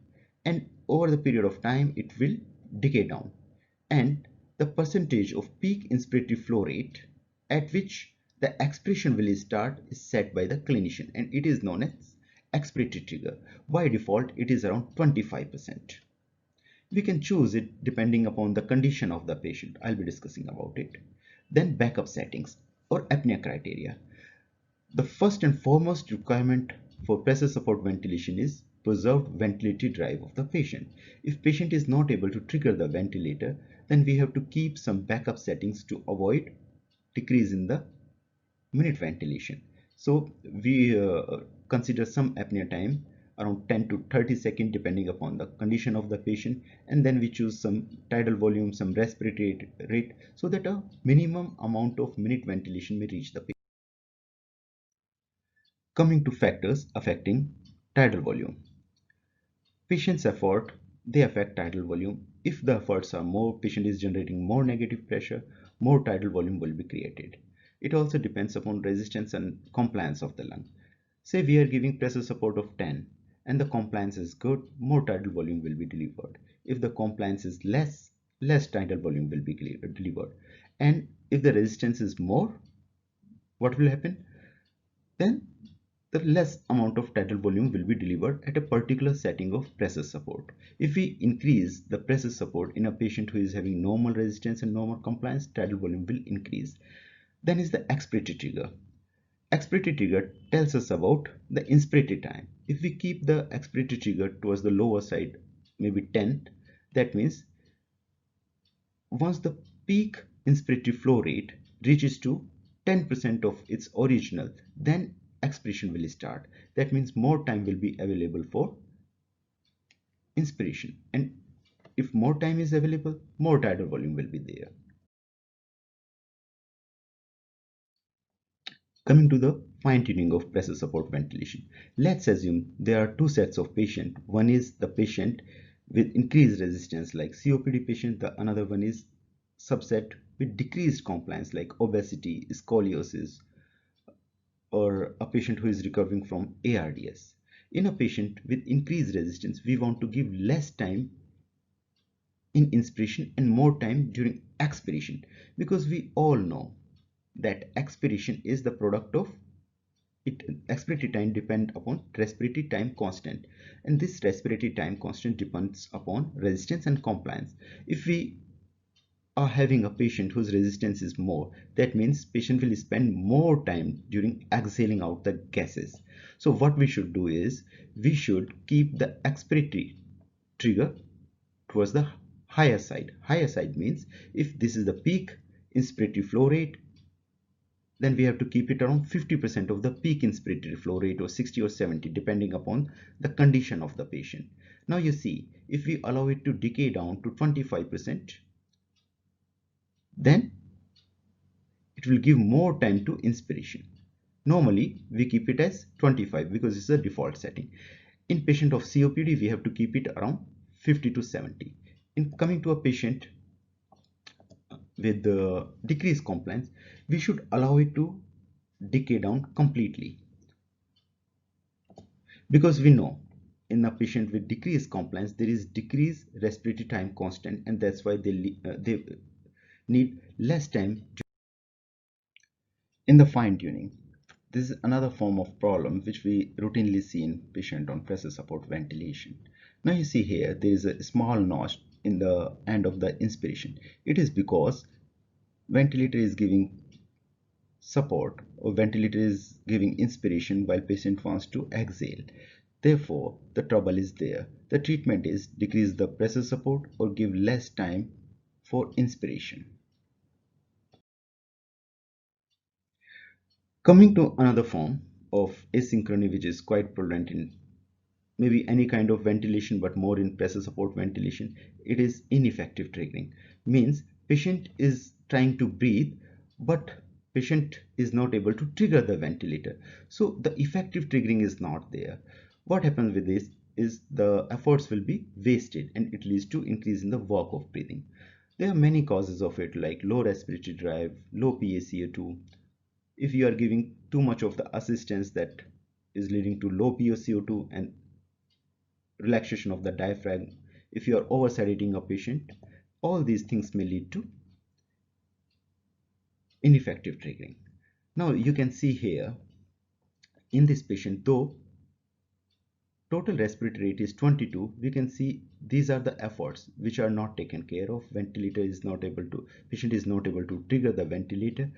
and over the period of time it will decay down, and the percentage of peak inspiratory flow rate at which the expiration will start is set by the clinician, and it is known as expiratory trigger. By default it is around 25%. We can choose it depending upon the condition of the patient. I'll be discussing about it. Then backup settings or apnea criteria. The first and foremost requirement for pressure support ventilation is preserved ventilatory drive of the patient. If patient is not able to trigger the ventilator, then we have to keep some backup settings to avoid decrease in the minute ventilation. So we consider some apnea time around 10 to 30 seconds depending upon the condition of the patient, and then we choose some tidal volume, some respiratory rate, so that a minimum amount of minute ventilation may reach the patient. Coming to factors affecting tidal volume. Patient's effort, they affect tidal volume. If the efforts are more, patient is generating more negative pressure, more tidal volume will be created. It also depends upon resistance and compliance of the lung. Say we are giving pressure support of 10 and the compliance is good, more tidal volume will be delivered. If the compliance is less tidal volume will be delivered. And if the resistance is more, what will happen? Then the less amount of tidal volume will be delivered at a particular setting of pressure support. If we increase the pressure support in a patient who is having normal resistance and normal compliance, tidal volume will increase. Then is the expiratory trigger. Expiratory trigger tells us about the inspiratory time. If we keep the expiratory trigger towards the lower side, maybe 10, that means once the peak inspiratory flow rate reaches to 10% of its original, then expiration will start. That means more time will be available for inspiration, and if more time is available, more tidal volume will be there. Coming to the fine-tuning of pressure support ventilation. Let's assume there are two sets of patient. One is the patient with increased resistance like COPD patient. The another one is subset with decreased compliance like obesity, scoliosis, or a patient who is recovering from ARDS. In a patient with increased resistance, we want to give less time in inspiration and more time during expiration, because we all know that expiration is the product of it. Expiratory time depend upon respiratory time constant, and this respiratory time constant depends upon resistance and compliance. If we are having a patient whose resistance is more, that means patient will spend more time during exhaling out the gases. So what we should do is we should keep the expiratory trigger towards the higher side. Higher side means if this is the peak inspiratory flow rate, then we have to keep it around 50% of the peak inspiratory flow rate, or 60 or 70 depending upon the condition of the patient. Now you see, if we allow it to decay down to 25%, then it will give more time to inspiration. Normally we keep it as 25 because it's a default setting. In patient of COPD we have to keep it around 50 to 70. In coming to a patient with the decreased compliance, we should allow it to decay down completely, because we know in a patient with decreased compliance there is decreased respiratory time constant, and that's why they need less time. In the fine tuning, this is another form of problem which we routinely see in patient on pressure support ventilation. Now you see here there is a small notch in the end of the inspiration. It is because ventilator is giving support, or ventilator is giving inspiration while patient wants to exhale. Therefore, the trouble is there. The treatment is decrease the pressure support or give less time for inspiration. Coming to another form of asynchrony which is quite prevalent in maybe any kind of ventilation, but more in pressure support ventilation, it is ineffective triggering. Means patient is trying to breathe, but patient is not able to trigger the ventilator. So the effective triggering is not there. What happens with this is the efforts will be wasted and it leads to increase in the work of breathing. There are many causes of it, like low respiratory drive, low PaCO2. If you are giving too much of the assistance, that is leading to low PaCO2 and relaxation of the diaphragm. If you are over sedating a patient, all these things may lead to ineffective triggering. Now you can see here in this patient, though total respiratory rate is 22, we can see these are the efforts which are not taken care of. Ventilator is not able to, patient is not able to trigger the ventilator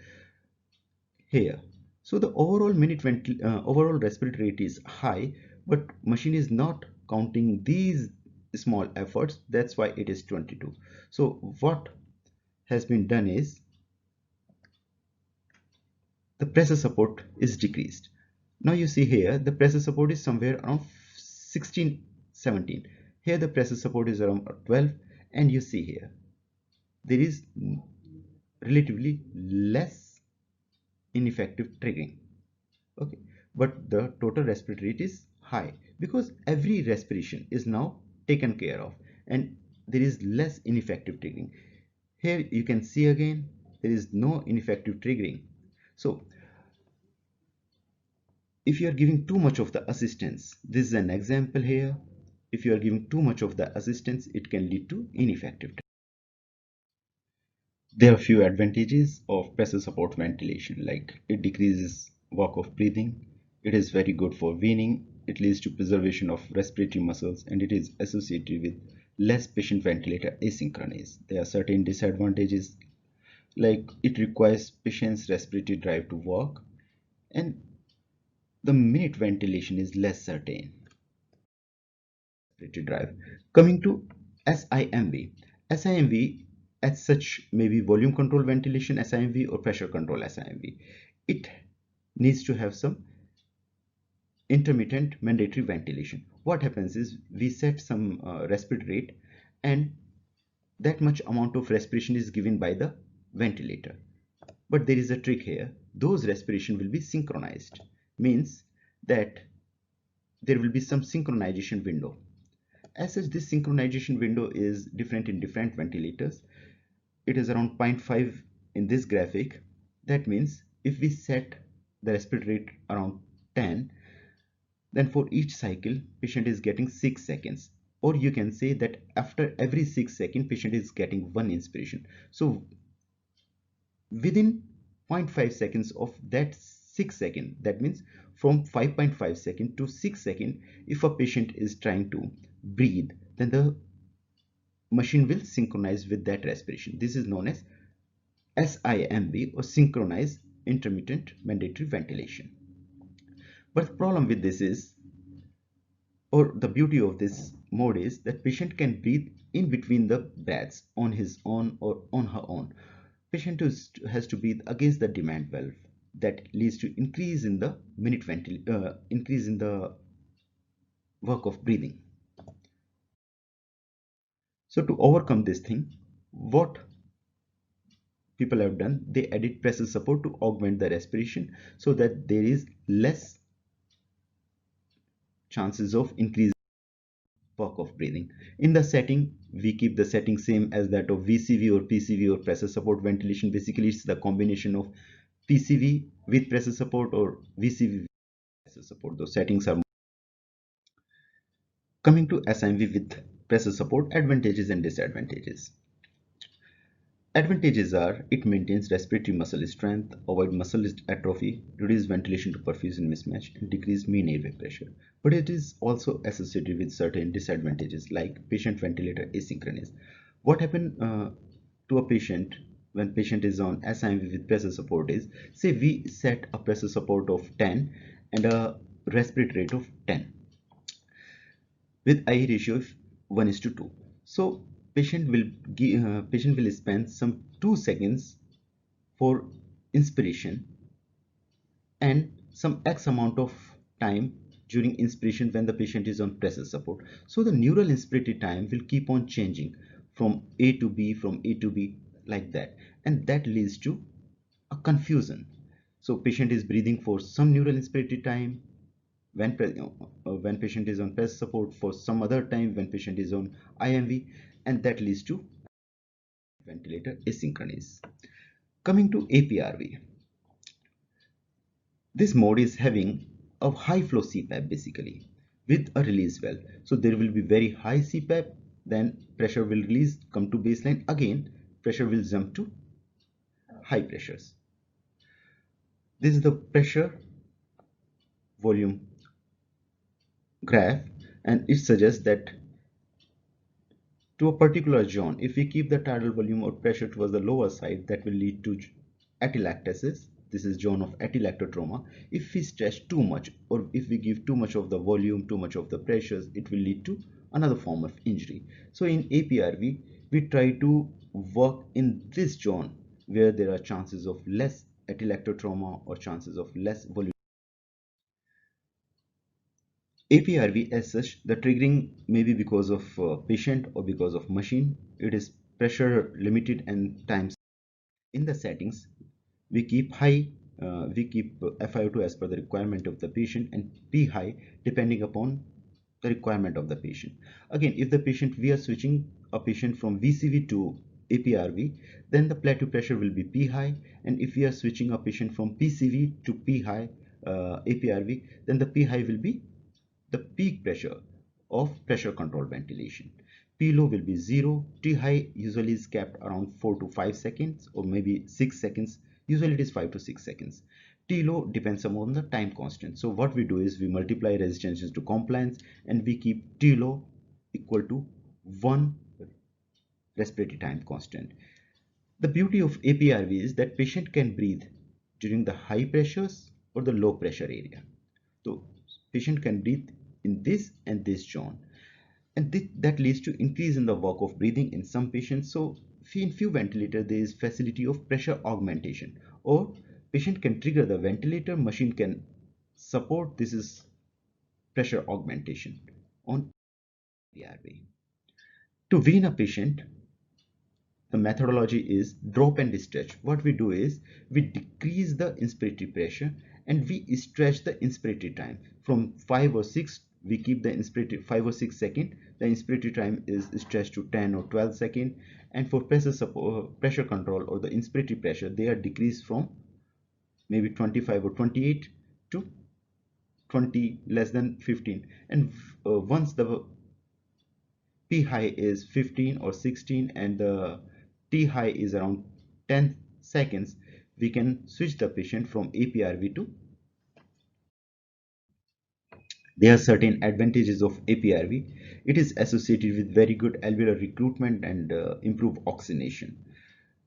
here. So the overall overall respiratory rate is high, but machine is not counting these small efforts. That's why it is 22. So what has been done is the pressure support is decreased. Now you see here the pressure support is somewhere around 16, 17. Here the pressure support is around 12, and you see here there is relatively less ineffective triggering. Okay, but the total respiratory rate is high because every respiration is now taken care of and there is less ineffective triggering. Here you can see again there is no ineffective triggering. So if you are giving too much of the assistance, this is an example here. If you are giving too much of the assistance, it can lead to ineffective triggering. There are few advantages of pressure support ventilation, like it decreases work of breathing, it is very good for weaning, it leads to preservation of respiratory muscles, and it is associated with less patient ventilator asynchronous. There are certain disadvantages, like it requires patient's respiratory drive to work, and the minute ventilation is less certain. Respiratory drive. Coming to SIMV. SIMV as such may be volume control ventilation SIMV or pressure control SIMV. It needs to have some intermittent mandatory ventilation. What happens is we set some respiratory rate, and that much amount of respiration is given by the ventilator. But there is a trick here. those respiration will be synchronized. Means that there will be some synchronization window. As such, this synchronization window is different in different ventilators. It is around 0.5 in this graphic. That means if we set the respiratory rate around 10, then for each cycle patient is getting 6 seconds, or you can say that after every 6 seconds patient is getting one inspiration. So within 0.5 seconds of that 6 second, that means from 5.5 second to 6 second, if a patient is trying to breathe, then the machine will synchronize with that respiration. This is known as SIMV, or synchronized intermittent mandatory ventilation. But the problem with this is, or the beauty of this mode is, that patient can breathe in between the breaths on his own or on her own. Patient has to breathe against the demand valve. That leads to increase in the increase in the work of breathing. So to overcome this thing, what people have done, they added pressure support to augment the respiration so that there is less chances of increase work of breathing. In the setting, we keep the setting same as that of VCV or PCV or pressure support ventilation. Basically, it's the combination of PCV with pressure support or VCV with pressure support. Those settings are coming to SIMV with pressure support. Advantages and disadvantages. Advantages are it maintains respiratory muscle strength, avoid muscle atrophy, reduce ventilation to perfusion mismatch, and decrease mean airway pressure. But it is also associated with certain disadvantages like patient ventilator asynchronous. What happens to a patient when patient is on SIMV with pressure support is, say we set a pressure support of 10 and a respiratory rate of 10 with I ratio of 1:2. So patient will spend some 2 seconds for inspiration and some X amount of time during inspiration when the patient is on pressure support. So the neural inspiratory time will keep on changing from A to B, from A to B, like that, and that leads to a confusion. So patient is breathing for some neural inspiratory time when patient is on pressure support, for some other time when patient is on IMV, and that leads to ventilator asynchronous. Coming to APRV, this mode is having a high flow CPAP basically with a release valve. So there will be very high CPAP, then pressure will release, come to baseline, again pressure will jump to high pressures. This is the pressure volume graph, and it suggests that to a particular zone, if we keep the tidal volume or pressure towards the lower side, that will lead to atelectasis. This is zone of atelectotrauma. If we stretch too much, or if we give too much of the volume, too much of the pressures, it will lead to another form of injury. So in APRV, we try to work in this zone where there are chances of less atelectotrauma or chances of less volume. APRV as such, the triggering may be because of patient or because of machine. It is pressure limited and times. In the settings, we keep FiO2 as per the requirement of the patient and P high depending upon the requirement of the patient. Again, if the patient, we are switching a patient from VCV to APRV, then the plateau pressure will be P high, and if we are switching a patient from PCV to P high APRV, then the P high will be the peak pressure of pressure controlled ventilation. P low will be 0. T high usually is kept around 4 to 5 seconds or maybe 6 seconds. Usually it is 5 to 6 seconds. T low depends upon the time constant. So what we do is we multiply resistances to compliance and we keep T low equal to 1 respiratory time constant. The beauty of APRV is that patient can breathe during the high pressures or the low pressure area. So patient can breathe in this and this zone, and that leads to increase in the work of breathing in some patients. So in few ventilators there is facility of pressure augmentation, or patient can trigger the ventilator, machine can support. This is pressure augmentation on APRV. To wean a patient the methodology is drop and stretch. What we do is we decrease the inspiratory pressure and we stretch the inspiratory time from 5 or 6. We keep the inspiratory 5 or 6 seconds. The inspiratory time is stretched to 10 or 12 seconds. And for pressure control or the inspiratory pressure, they are decreased from maybe 25 or 28 to 20 less than 15. And once the P high is 15 or 16 and the T high is around 10 seconds, we can switch the patient from APRV to. There are certain advantages of APRV. It is associated with very good alveolar recruitment and improved oxygenation.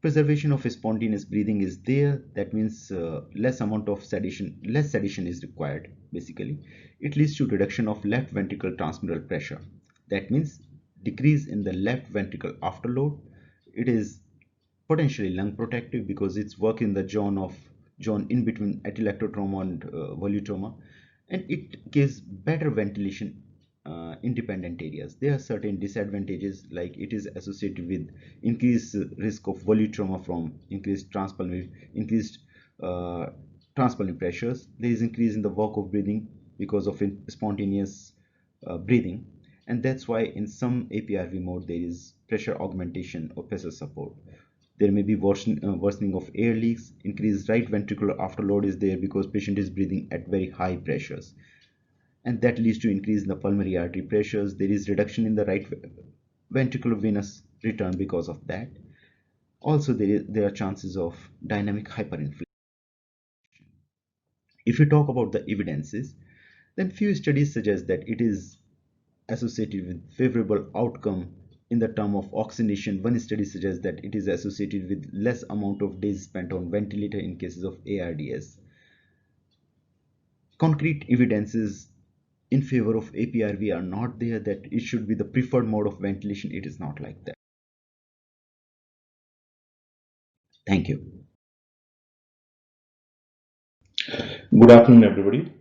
Preservation of spontaneous breathing is there. That means less sedation is required. Basically, it leads to reduction of left ventricle transmural pressure. That means decrease in the left ventricle afterload. It is potentially lung protective because it's work in the zone in between atelectotrauma and volutrauma, and it gives better ventilation independent areas. There are certain disadvantages, like it is associated with increased risk of volutrauma from increased uh, transpulmonary pressures. There is increase in the work of breathing because of spontaneous breathing, and that's why in some APRV mode there is pressure augmentation or pressure support. There may be worsening of air leaks. Increased right ventricular afterload is there because patient is breathing at very high pressures, and that leads to increase in the pulmonary artery pressures. There is reduction in the right ventricular venous return because of that. Also, there are chances of dynamic hyperinflation. If you talk about the evidences, then few studies suggest that it is associated with favorable outcome in the term of oxygenation. One study suggests that it is associated with less amount of days spent on ventilator in cases of ARDS. Concrete evidences in favor of APRV are not there that it should be the preferred mode of ventilation. It is not like that. Thank you. Good afternoon, everybody.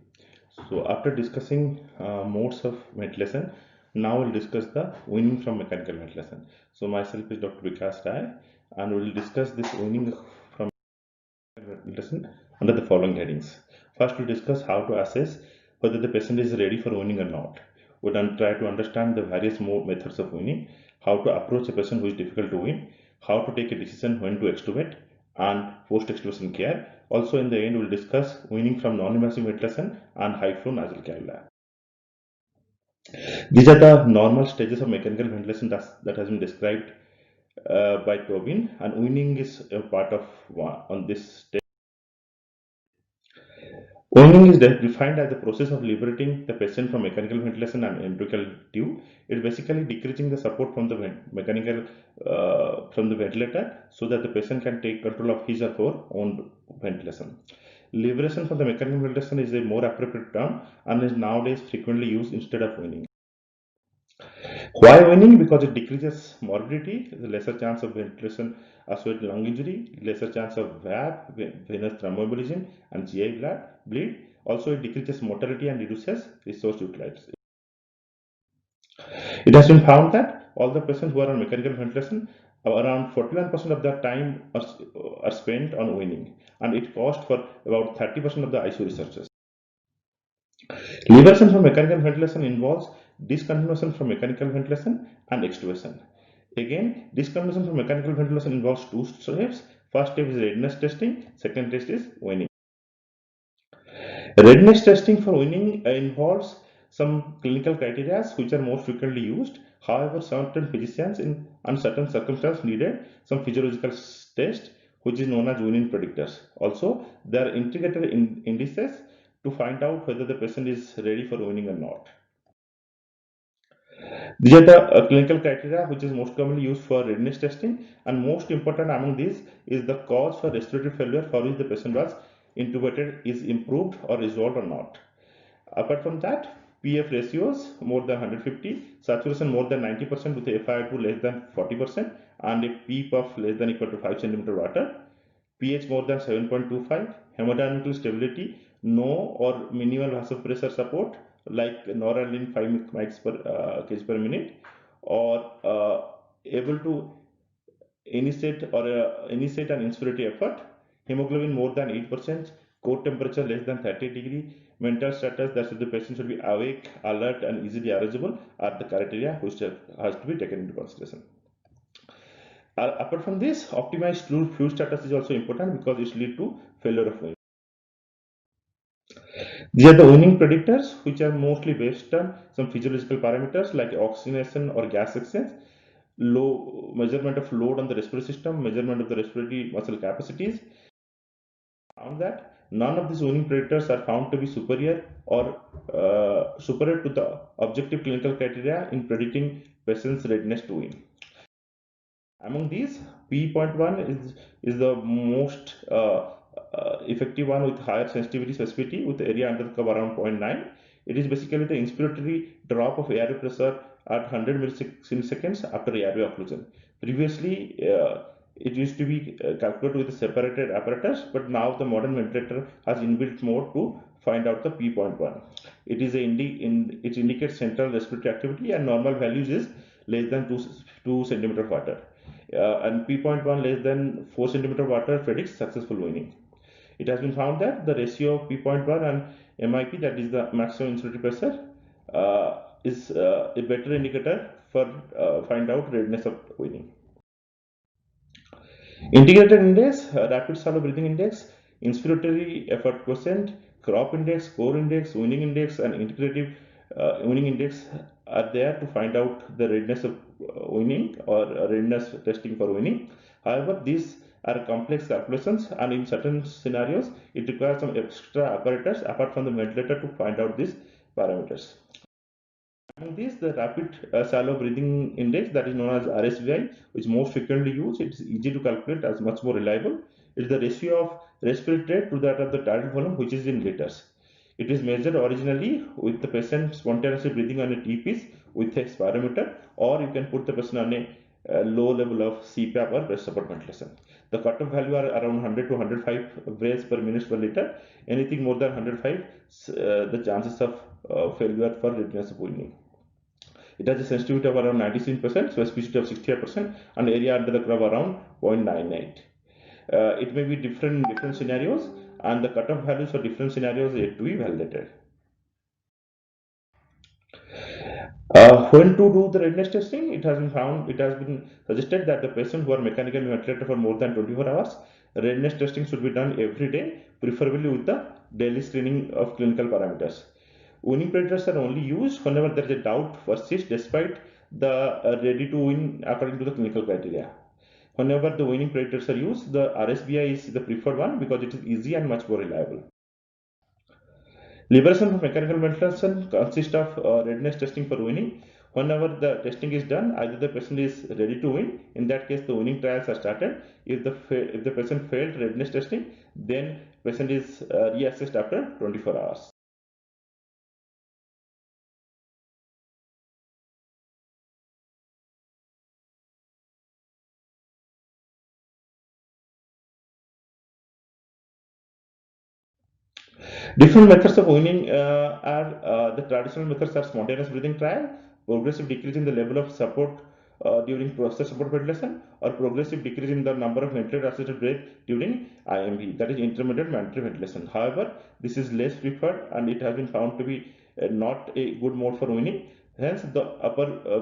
So, after discussing modes of ventilation, now we'll discuss the weaning from mechanical ventilation. So, myself is Dr. Vikas Rai, and we will discuss this weaning from ventilation under the following headings. First, we'll discuss how to assess whether the patient is ready for weaning or not. We'll then try to understand the various methods of weaning, how to approach a patient who is difficult to wean, how to take a decision when to extubate, and post-extubation care. Also, in the end, we'll discuss weaning from non-invasive ventilation and high-flow nasal cannula. These are the normal stages of mechanical ventilation that has been described by Tobin, and weaning is a part of one on this stage. Weaning is defined as the process of liberating the patient from mechanical ventilation and endotracheal tube. It's basically decreasing the support from the from the ventilator so that the patient can take control of his or her own ventilation. Liberation from the mechanical ventilation is a more appropriate term and is nowadays frequently used instead of weaning. Why weaning? Because it decreases morbidity, there's a lesser chance of ventilation associated lung injury, lesser chance of VAB, venous thromboembolism, and GI bleed. Also, it decreases mortality and reduces resource utilization. It has been found that all the patients who are on mechanical ventilation, around 41% of their time are spent on weaning, and it costs for about 30% of the ICU researchers. Liberation from mechanical ventilation involves discontinuation from mechanical ventilation and extubation. Again, discontinuation from mechanical ventilation involves two steps. First step is readiness testing, second test is weaning. Readiness testing for weaning involves some clinical criteria which are more frequently used. However, certain physicians in uncertain circumstances needed some physiological test which is known as weaning predictors. Also, there are integrated indices to find out whether the patient is ready for weaning or not. These are the clinical criteria which is most commonly used for readiness testing, and most important among these is the cause for respiratory failure for which the patient was intubated is improved or resolved or not. Apart from that, PF ratios more than 150, saturation more than 90% with FiO2 less than 40%, and a PPUF less than equal to 5 cm water, pH more than 7.25, hemodynamical stability, no or minimal vasopressor support like noradrenaline 5 mics per kg per minute, or able to initiate an inspiratory effort, hemoglobin more than 8%, core temperature less than 30°, mental status that the patient should be awake, alert, and easily arrangeable are the criteria which has to be taken into consideration. Apart from this, optimized fluid status is also important because it leads to failure of weaning. These are the weaning predictors, which are mostly based on some physiological parameters like oxygenation or gas exchange, low measurement of load on the respiratory system, measurement of the respiratory muscle capacities. Found that none of these weaning predictors are found to be superior or superior to the objective clinical criteria in predicting patient's readiness to wean. Among these, P.1 is the most effective one with higher sensitivity specificity with area under the curve around 0.9. It is basically the inspiratory drop of airway pressure at 100 milliseconds after airway occlusion. Previously, it used to be calculated with a separated apparatus, but now the modern ventilator has inbuilt mode to find out the P.1. It indicates central respiratory activity, and normal values is less than 2 centimeter of water. And P.1 less than 4 centimeter water predicts successful weaning. It has been found that the ratio of P.1 and MIP, that is the maximum inspiratory pressure, is a better indicator for find out readiness of weaning. Integrated index, rapid shallow breathing index, inspiratory effort quotient, crop index, core index, weaning index, and integrative weaning index are there to find out the readiness of weaning or readiness testing for weaning. However, these are complex calculations, and in certain scenarios, it requires some extra apparatus apart from the ventilator to find out these parameters. Among these, the rapid shallow breathing index, that is known as RSVI, which is most frequently used. It is easy to calculate, as much more reliable. It is the ratio of respiratory rate to that of the tidal volume, which is in liters. It is measured originally with the patient spontaneously breathing on a T-piece with a spirometer, or you can put the person on a low level of CPAP or breath support ventilation. The cutoff value are around 100 to 105 breaths per minute per liter. Anything more than 105, the chances of failure for readiness of weaning. It has a sensitivity of around 97%, specificity of 68%, and area under the curve around 0.98. It may be different in different scenarios, and the cutoff values for different scenarios are yet to be validated. When to do the readiness testing, it has been suggested that the patients who are mechanically ventilated for more than 24 hours, readiness testing should be done every day, preferably with the daily screening of clinical parameters. Weaning predictors are only used whenever there is a doubt persists despite the ready to wean according to the clinical criteria. Whenever the weaning predictors are used, the RSBI is the preferred one because it is easy and much more reliable. Liberation from mechanical ventilation consists of readiness testing for weaning. Whenever the testing is done, either the patient is ready to wean, in that case the weaning trials are started. If the patient failed readiness testing, then patient is reassessed after 24 hours. Different methods of weaning are the traditional methods are spontaneous breathing trial, progressive decrease in the level of support during process support ventilation, or progressive decrease in the number of ventilator assisted breath during IMV, that is intermittent mandatory ventilation. However, this is less preferred and it has been found to be not a good mode for weaning. Hence, the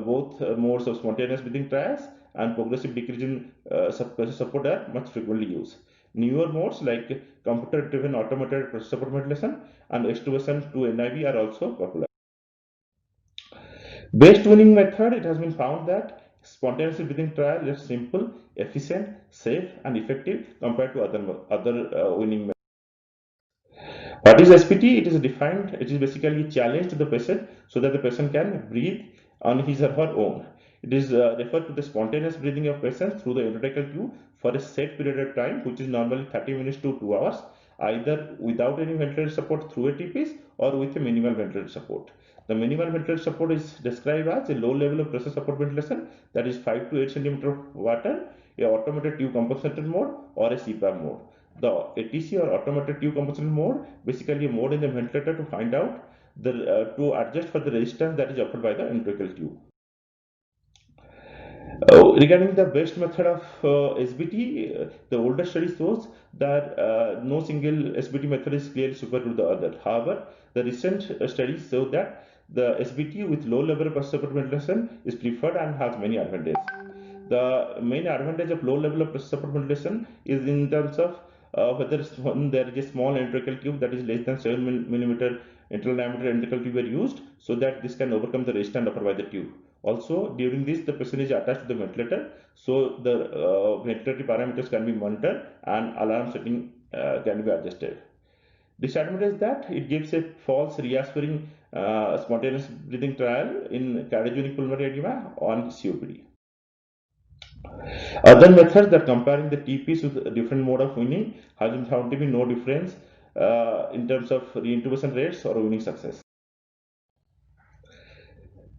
both modes of spontaneous breathing trials and progressive decrease in support are much frequently used. Newer modes like computer-driven automated process support ventilation and extubation to NIV are also popular. Based weaning method, it has been found that spontaneous breathing trial is simple, efficient, safe, and effective compared to other weaning methods. What is SPT? It is defined. It is basically a challenge to the patient so that the patient can breathe on his or her own. It is referred to the spontaneous breathing of patients through the endotracheal tube for a set period of time, which is normally 30 minutes to 2 hours, either without any ventilator support through a T-piece or with a minimal ventilator support. The minimal ventilator support is described as a low level of pressure support ventilation, that is 5 to 8 centimeter of water, a automated tube compensated mode, or a CPAP mode. The ATC or automated tube compensation mode, basically a mode in the ventilator to find out to adjust for the resistance that is offered by the endotracheal tube. Regarding the best method of SBT, the older study shows that no single SBT method is clearly superior to the other. However, the recent studies show that the SBT with low level of pressure support ventilation is preferred and has many advantages. The main advantage of low level of pressure support ventilation is in terms of whether there is a small endotracheal tube that is less than 7 millimeter internal diameter endotracheal tube are used, so that this can overcome the resistance offered by the tube. Also, during this, the patient is attached to the ventilator, so the ventilatory parameters can be monitored and alarm setting can be adjusted. Disadvantage is that it gives a false reassuring spontaneous breathing trial in cardiogenic pulmonary edema on COPD. Other methods that comparing the TPs with different mode of weaning has been found to be no difference in terms of reintubation rates or weaning success.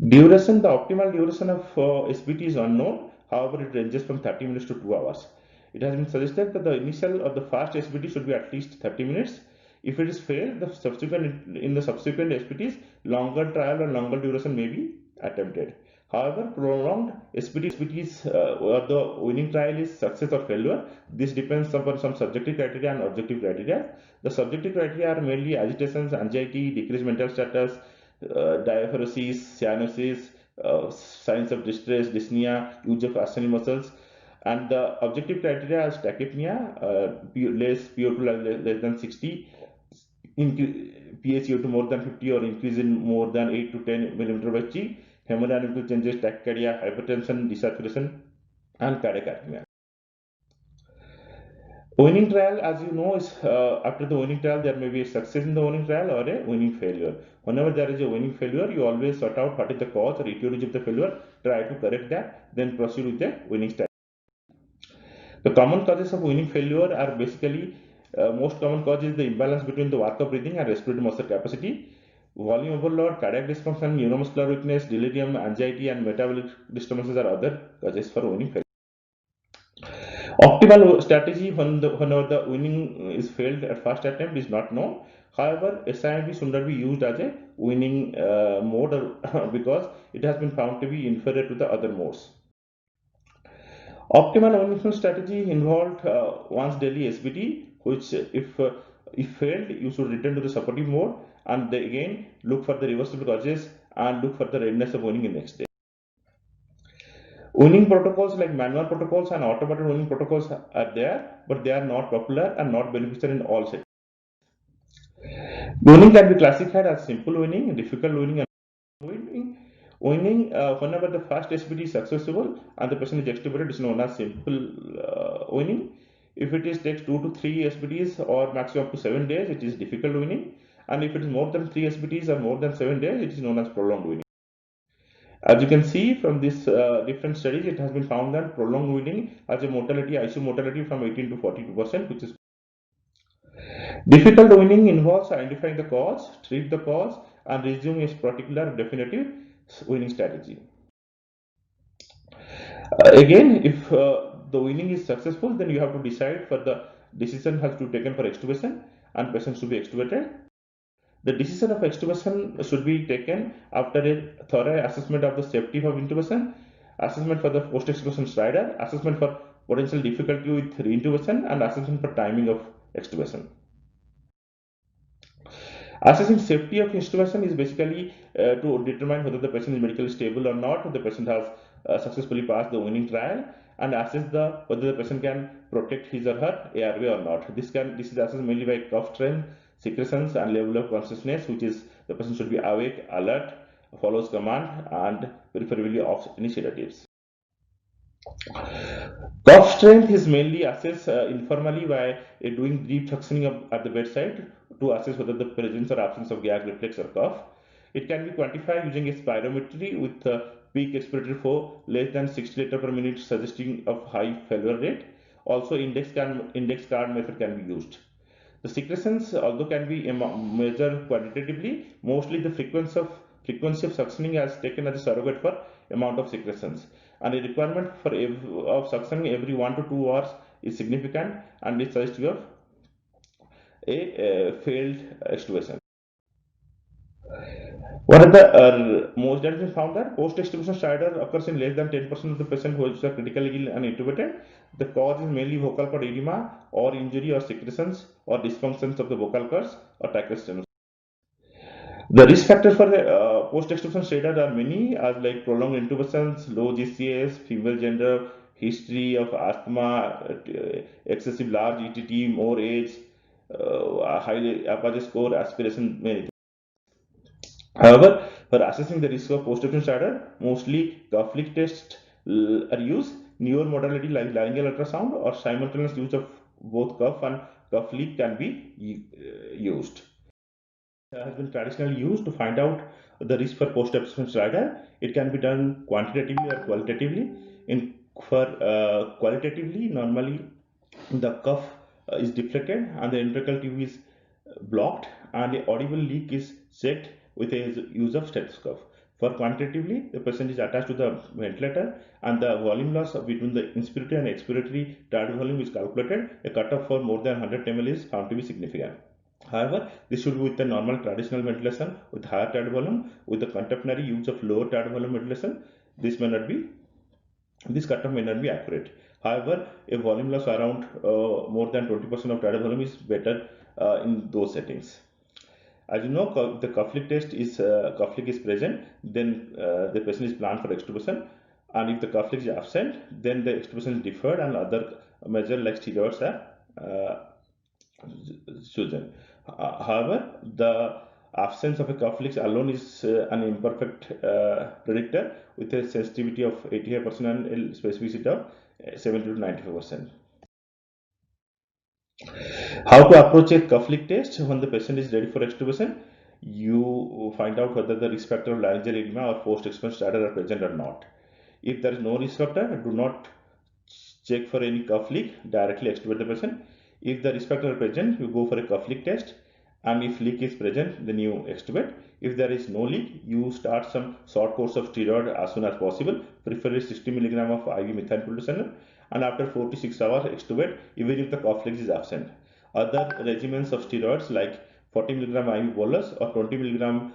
Duration, the optimal duration of SBT is unknown. However, it ranges from 30 minutes to 2 hours. It has been suggested that the initial or the fast SBT should be at least 30 minutes. If it is failed, the subsequent SBTs, longer trial or longer duration may be attempted. However, prolonged SBTs or the winning trial is success or failure. This depends upon some subjective criteria and objective criteria. The subjective criteria are mainly agitations, anxiety, decreased mental status, diaphoresis, cyanosis, signs of distress, dyspnea, use of ascending muscles, and the objective criteria is tachypnea, less PO2 less than 60, PaCO2 more than 50 or increase in more than 8 to 10 millimeter by G, hemodynamic changes, tachycardia, hypertension, desaturation, and cardiac arrhythmia. Winning trial, as you know, is after the winning trial, there may be a success in the winning trial or a winning failure. Whenever there is a winning failure, you always sort out what is the cause or etiology of the failure, try to correct that, then proceed with the winning strategy. The common causes of winning failure are basically most common cause is the imbalance between the work of breathing and respiratory muscle capacity, volume overload, cardiac dysfunction, neuromuscular weakness, delirium, anxiety, and metabolic disturbances are other causes for winning failure. Optimal strategy whenever the winning is failed at first attempt is not known. However, SIMV should not be used as a winning mode because it has been found to be inferior to the other modes. Optimal winning strategy involved once daily SBT, which if failed, you should return to the supportive mode and again look for the reversible causes and look for the readiness of winning in next day. Winning protocols like manual protocols and automated winning protocols are there, but they are not popular and not beneficial in all settings. Winning can be classified as simple winning, difficult winning, and winning. Winning, whenever the first SBT is successful and the patient is extubated, is known as simple winning. If it takes 2 to 3 SBTs or maximum up to 7 days, it is difficult winning. And if it is more than 3 SBTs or more than 7 days, it is known as prolonged winning. As you can see from this different studies, it has been found that prolonged winning has a mortality, ICU mortality from 18 to 42%, which is difficult. Winning involves identifying the cause, treat the cause, and resume a particular definitive winning strategy. Again, if the winning is successful, then you have to decide for the decision has to be taken for extubation and patient should be extubated. The decision of extubation should be taken after a thorough assessment of the safety of intubation, assessment for the post-extubation stridor, assessment for potential difficulty with reintubation, and assessment for timing of extubation. Assessing safety of intubation is basically to determine whether the patient is medically stable or not, the patient has successfully passed the winning trial, and assess whether the patient can protect his or her airway or not. This is assessed mainly by cough strength, secretions, and level of consciousness, which is the person should be awake, alert, follows command, and preferably off any sedatives. Cough strength is mainly assessed informally by doing deep suctioning at the bedside to assess whether the presence or absence of gag reflex or cough. It can be quantified using a spirometry with peak expiratory flow less than 60 liters per minute, suggesting of high failure rate. Also, index card method can be used. The secretions, although can be measured quantitatively, mostly the frequency of suctioning is taken as a surrogate for amount of secretions, and a requirement of suctioning every 1 to 2 hours is significant and is suggestive of a failed extubation. One of the most that has been found that post-extubation stridor occurs in less than 10% of the patient who is critically ill and intubated. The cause is mainly vocal cord edema or injury or secretions or dysfunctions of the vocal cords or tracheostenosis. The risk factors for the post-extubation stridor are many, as like prolonged intubations, low GCS, female gender, history of asthma, excessive large ETT, more age, high Apache score, aspiration, many. However, for assessing the risk of post-extubation stridor, mostly cuff-link tests are used. Newer modality like laryngeal ultrasound or simultaneous use of both cuff and cuff leak can be used. Has been traditionally used to find out the risk for post-extubation stridor. It can be done quantitatively or qualitatively. Qualitatively, normally the cuff is deflected and the endotracheal tube is blocked and the audible leak is checked with a use of stethoscope. For quantitatively, the patient is attached to the ventilator and the volume loss between the inspiratory and expiratory target volume is calculated. A cutoff for more than 100 ml is found to be significant. However, this should be with the normal traditional ventilation with higher target volume. With the contemporary use of lower target volume ventilation, this cutoff may not be accurate. However, a volume loss around more than 20% of target volume is better in those settings. As you know, the cuff-link test is cuff-link is present, then the patient is planned for extubation, and if the cuff-link is absent, then the extubation is deferred and other measures like steroids are chosen. However, the absence of a cuff-link alone is an imperfect predictor with a sensitivity of 85% and specificity of 70 to 95%. How to approach a cuff-link test when the patient is ready for extubation? You find out whether the risk factor of laryngeal edema or post-extubation stridor are present or not. If there is no risk factor, do not check for any cuff leak, directly extubate the patient. If the risk factor is present, you go for a cuff leak test, and if leak is present, then you extubate. If there is no leak, you start some short course of steroid as soon as possible, preferably 60 mg of IV methylprednisolone, and after 4 to 6 hours extubate even if the cuff leak is absent. Other regimens of steroids like 40 mg IV bolus or 20 mg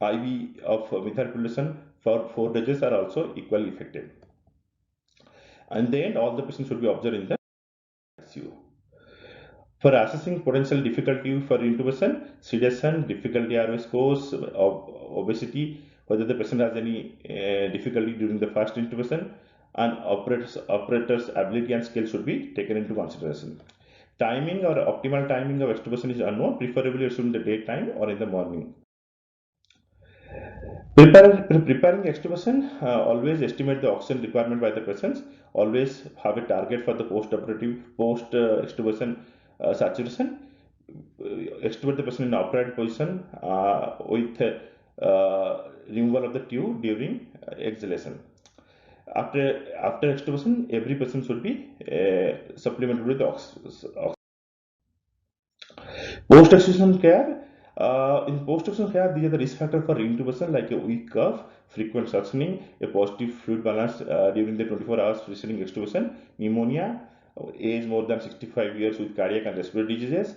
IV of methylprednisolone for 4 days are also equally effective. In the end, all the patients should be observed in the ICU. For assessing potential difficulty for intubation, sedation, difficulty airway scores, obesity, whether the patient has any difficulty during the first intubation, and operator's ability and skill should be taken into consideration. Timing or optimal timing of extubation is unknown, preferably in the daytime or in the morning. Preparing extubation, always estimate the oxygen requirement by the patients. Always have a target for the post-extubation saturation. Extubate the patient in upright position with removal of the tube during exhalation. After extubation, every patient should be supplemented with oxygen. Post-extubation care. In post-extubation care, these are the risk factors for intubation like a weak cough, frequent suctioning, a positive fluid balance during the 24 hours preceding extubation, pneumonia, age more than 65 years with cardiac and respiratory diseases,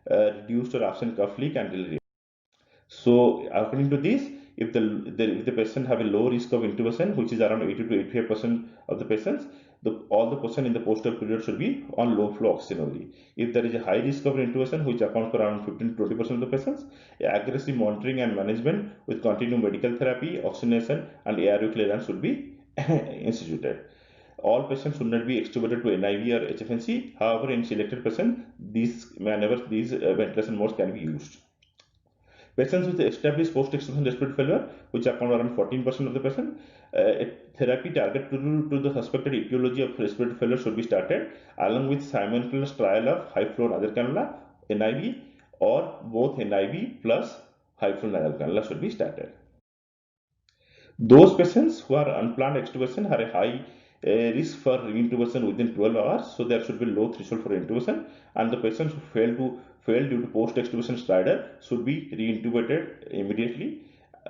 reduced or absent cuff leak and delirium. So according to this, if the patient have a low risk of intubation, which is around 80 to 85% of the patients, all the person in the post-op period should be on low flow oxygen only. If there is a high risk of intubation, which accounts for around 15 to 20% of the patients, aggressive monitoring and management with continued medical therapy, oxygenation, and airway clearance should be instituted. All patients should not be extubated to NIV or HFNC. However, in selected patients, these ventilation modes can be used. Patients with established post-extubation respiratory failure, which account around 14% of the patient, a therapy targeted to the suspected etiology of respiratory failure should be started, along with simultaneous trial of high flow nasal cannula, NIV, or both NIV plus high flow nasal cannula should be started. Those patients who are unplanned extubation have a high risk for reintubation within 12 hours, so there should be low threshold for intubation, and the patients who fail due to post-extubation stridor should be reintubated immediately.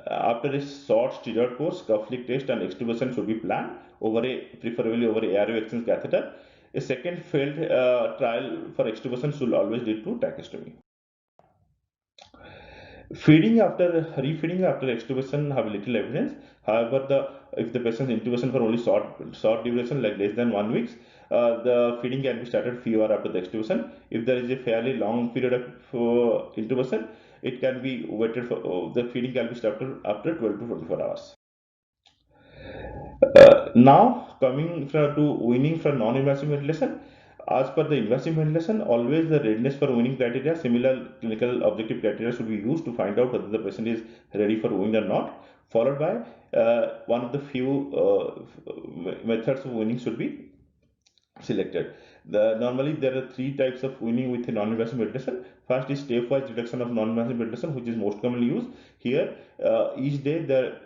After a short steroid course, cuff-link test and extubation should be planned preferably over a airway exchange catheter. A second failed trial for extubation should always lead to tracheostomy. Refeeding after extubation have little evidence. However, if the patient's intubation for only short duration, like less than 1 week, the feeding can be started few hours after the extubation. If there is a fairly long period of intubation, it can be waited for. The feeding can be started after 12 to 24 hours. Now coming to weaning from non-invasive ventilation, as per the invasive ventilation, always the readiness for weaning criteria, similar clinical objective criteria should be used to find out whether the patient is ready for weaning or not, followed by one of the few methods of weaning should be selected. Normally there are three types of weaning with non-invasive ventilation. First is stepwise reduction of non-invasive ventilation, which is most commonly used. Here, each day the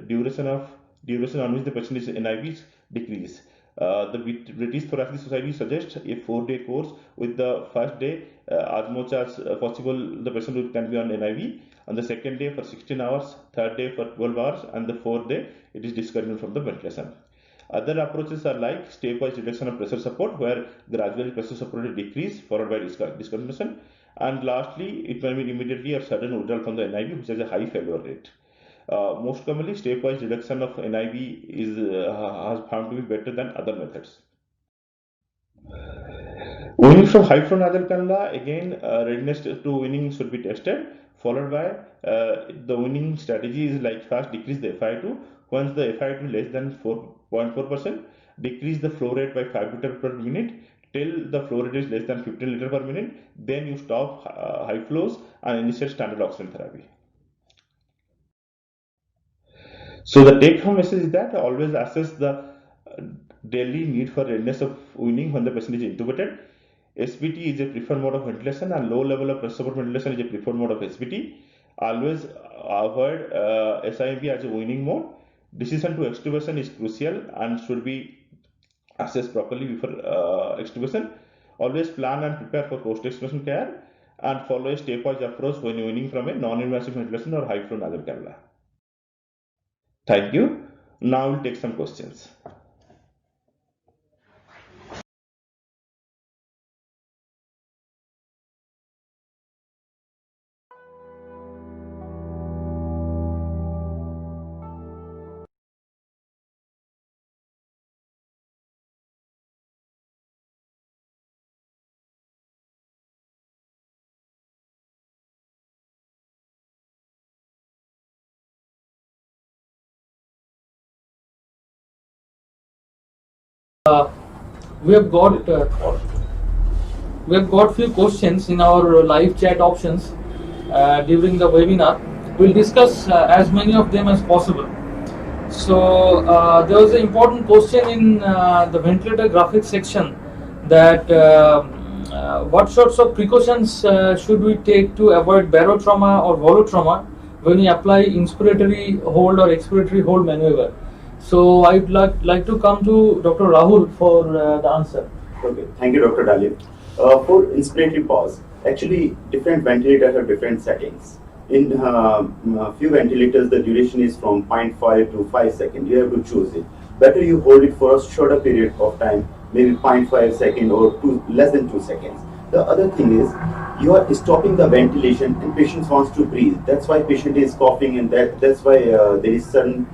duration on which the patient is NIV is decreased. The British Thoracic Society suggests a 4-day course, with the first day as much as possible the patient can be on NIV, on the second day for 16 hours, third day for 12 hours, and the fourth day it is discontinued from the ventilation. Other approaches are like stepwise reduction of pressure support, where gradually pressure support is decreased followed by discontinuation, and lastly it may be immediately or sudden withdrawal from the NIV, which has a high failure rate. Most commonly, stepwise reduction of NIV is has found to be better than other methods. Weaning from high flow nasal cannula, again readiness to weaning should be tested, followed by the weaning strategy is like first decrease the FiO2. Once the FiO2 is less than 4.4%, decrease the flow rate by 5 liters per minute till the flow rate is less than 15 liters per minute. Then you stop high flows and initiate standard oxygen therapy. So the take-home message is that always assess the daily need for readiness of weaning when the patient is intubated. SBT is a preferred mode of ventilation, and low level of pressure support ventilation is a preferred mode of SBT. Always avoid SIMV as a weaning mode. Decision to extubation is crucial and should be assessed properly before extubation. Always plan and prepare for post-extubation care, and follow a stepwise approach when weaning from a non-invasive ventilation or high flow nasal cannula. Thank you. Now we'll take some questions. We have few questions in our live chat options during the webinar. We'll discuss as many of them as possible. So there was an important question in the ventilator graphics section, that what sorts of precautions should we take to avoid barotrauma or volutrauma when we apply inspiratory hold or expiratory hold maneuver. So I'd like to come to Dr. Rahul for the answer. Okay, thank you, Dr. Dalip. For inspiratory pause, actually different ventilators have different settings. In few ventilators, the duration is from 0.5 to 5 seconds. You have to choose it. Better you hold it for a shorter period of time, maybe 0.5 seconds or less than 2 seconds. The other thing is, you are stopping the ventilation and patient wants to breathe. That's why patient is coughing, and that's why there is sudden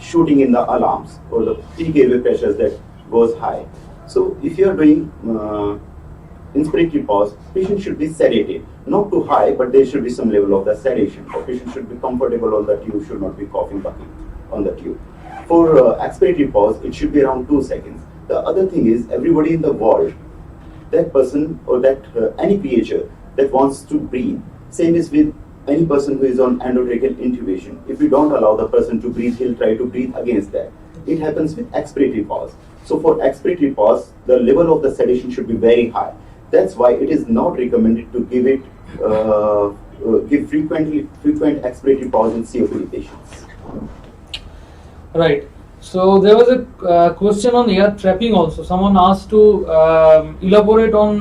shooting in the alarms, or the peak airway pressures that goes high. So if you are doing inspiratory pause, patient should be sedated, not too high, but there should be some level of the sedation. The patient should be comfortable on the tube, should not be coughing on the tube. For expiratory pause, it should be around 2 seconds. The other thing is, everybody in the world, that person or that any creature that wants to breathe, same is with any person who is on endotracheal intubation. If you don't allow the person to breathe, he'll try to breathe against that. It happens with expiratory pause. So for expiratory pause, the level of the sedation should be very high. That's why it is not recommended to give it give frequent expiratory pause in COPD patients. Right. So there was a question on air trapping also. Someone asked to elaborate on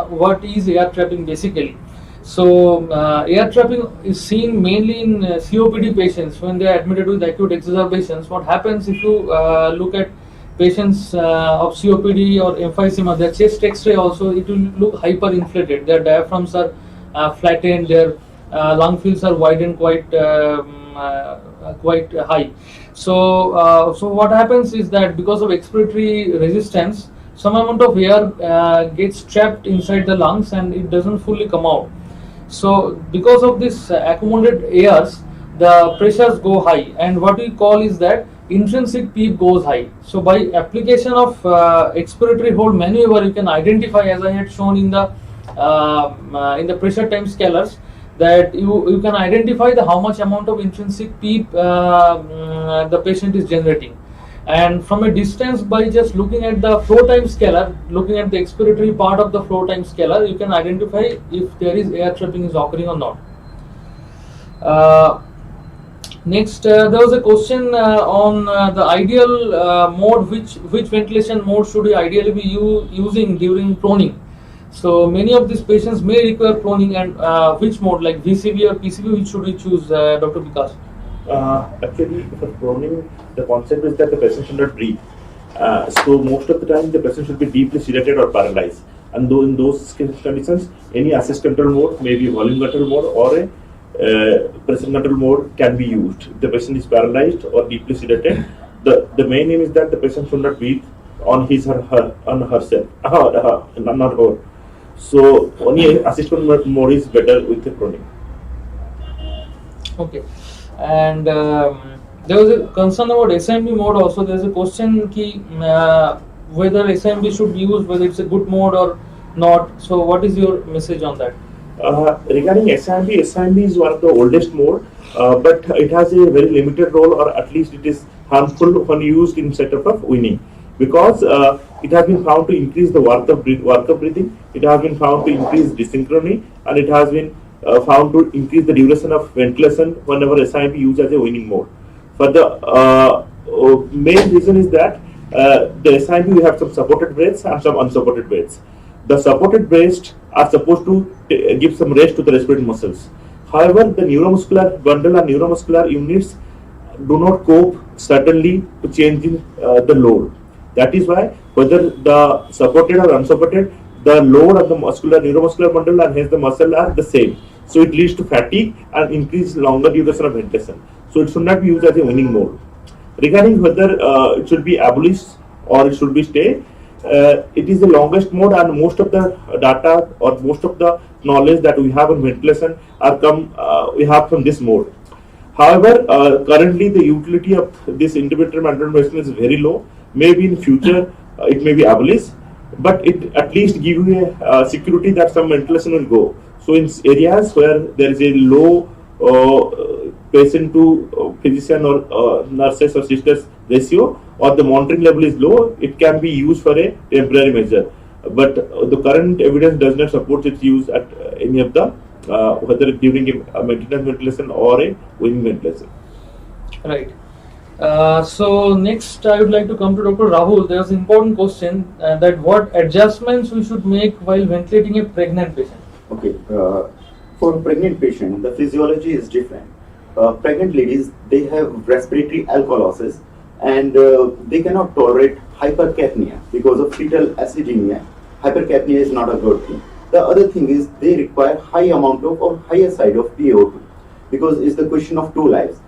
what is air trapping basically. So air trapping is seen mainly in COPD patients when they are admitted with acute exacerbations. What happens if you look at patients of COPD or emphysema, their chest X-ray also, it will look hyperinflated. Their diaphragms are flattened, their lung fields are wide and quite high. So what happens is that because of expiratory resistance, some amount of air gets trapped inside the lungs and it doesn't fully come out. So because of this accumulated airs, the pressures go high, and what we call is that intrinsic PEEP goes high. So by application of expiratory hold maneuver, you can identify, as I had shown in the pressure time scalars, that you can identify the how much amount of intrinsic PEEP the patient is generating. And from a distance, by just looking at the flow time scalar, looking at the expiratory part of the flow time scalar, you can identify if there is air trapping is occurring or not. Next, there was a question on the ideal mode, which ventilation mode should we ideally be using during proning. So many of these patients may require proning, and which mode, like VCV or PCV, which should we choose, Dr. Vikas? Actually, for proning, the concept is that the patient should not breathe. So most of the time, the patient should be deeply sedated or paralyzed. And though in those conditions, any assist control mode, maybe volume control mode or a pressure control mode can be used. If the patient is paralyzed or deeply sedated, the main aim is that the patient should not breathe on his or her, on herself, not her. So only assist control mode is better with the proning. Okay. And there was a concern about SIMB mode also. There is a question whether SIMB should be used, whether it's a good mode or not. So what is your message on that? Regarding SIMB is one of the oldest mode, but it has a very limited role, or at least it is harmful when used in setup of weaning, because it has been found to increase the work of breathing, it has been found to increase dysynchrony, and it has been found to increase the duration of ventilation whenever SIMB used as a weaning mode. For the main reason is that the SIMB, we have some supported breaths and some unsupported breaths. The supported breaths are supposed to give some rest to the respiratory muscles. However, the neuromuscular bundle and neuromuscular units do not cope certainly to changing the load. That is why whether the supported or unsupported, the load of the neuromuscular bundle and hence the muscle are the same. So it leads to fatigue and increased longer duration of ventilation. So it should not be used as a weaning mode. Regarding whether it should be abolished or it should be stay, it is the longest mode, and most of the data or most of the knowledge that we have on ventilation we have from this mode. However, currently the utility of this intermittent ventilation is very low. Maybe in future it may be abolished, but it at least give you a security that some ventilation will go. So in areas where there is a low patient to physician or nurses or sisters ratio, or the monitoring level is low, it can be used for a temporary measure. But the current evidence does not support its use at any of the whether during a maintenance ventilation or a weaning ventilation. Right. So next, I would like to come to Dr. Rahul. There's an important question that what adjustments we should make while ventilating a pregnant patient. Okay, for a pregnant patient, the physiology is different. Pregnant ladies, they have respiratory alkalosis, and they cannot tolerate hypercapnia because of fetal acidemia. Hypercapnia is not a good thing. The other thing is they require high amount of or higher side of PaO2 because it's the question of 2 lives.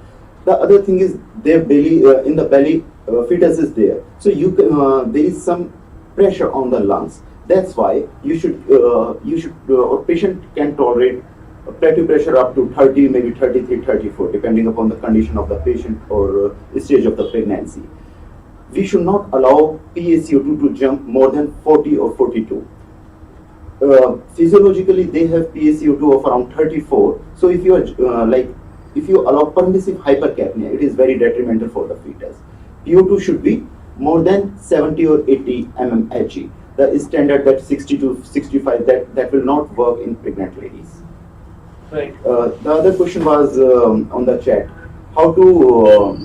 The other thing is their belly, in the belly, fetus is there. So you can, there is some pressure on the lungs. That's why you should or patient can tolerate plateau pressure up to 30, maybe 33, 34, depending upon the condition of the patient or stage of the pregnancy. We should not allow PaCO2 to jump more than 40 or 42. Physiologically, they have PaCO2 of around 34. So if you are if you allow permissive hypercapnia, it is very detrimental for the fetus. PO2 should be more than 70 or 80 mmHg. The standard that 60 to 65 that will not work in pregnant ladies. Right. The other question was on the chat, how to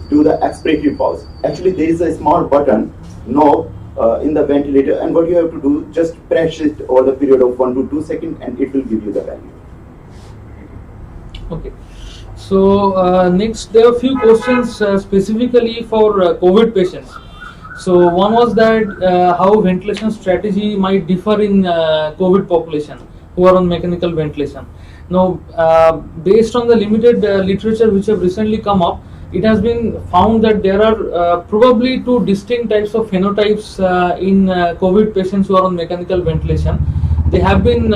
do the expiratory pause. Actually, there is a small button knob in the ventilator, and what you have to do, just press it over the period of 1 to 2 seconds, and it will give you the value. Okay. So next, there are a few questions specifically for COVID patients. So one was that how ventilation strategy might differ in COVID population who are on mechanical ventilation. Now, based on the limited literature which have recently come up, it has been found that there are probably two distinct types of phenotypes in COVID patients who are on mechanical ventilation. They have been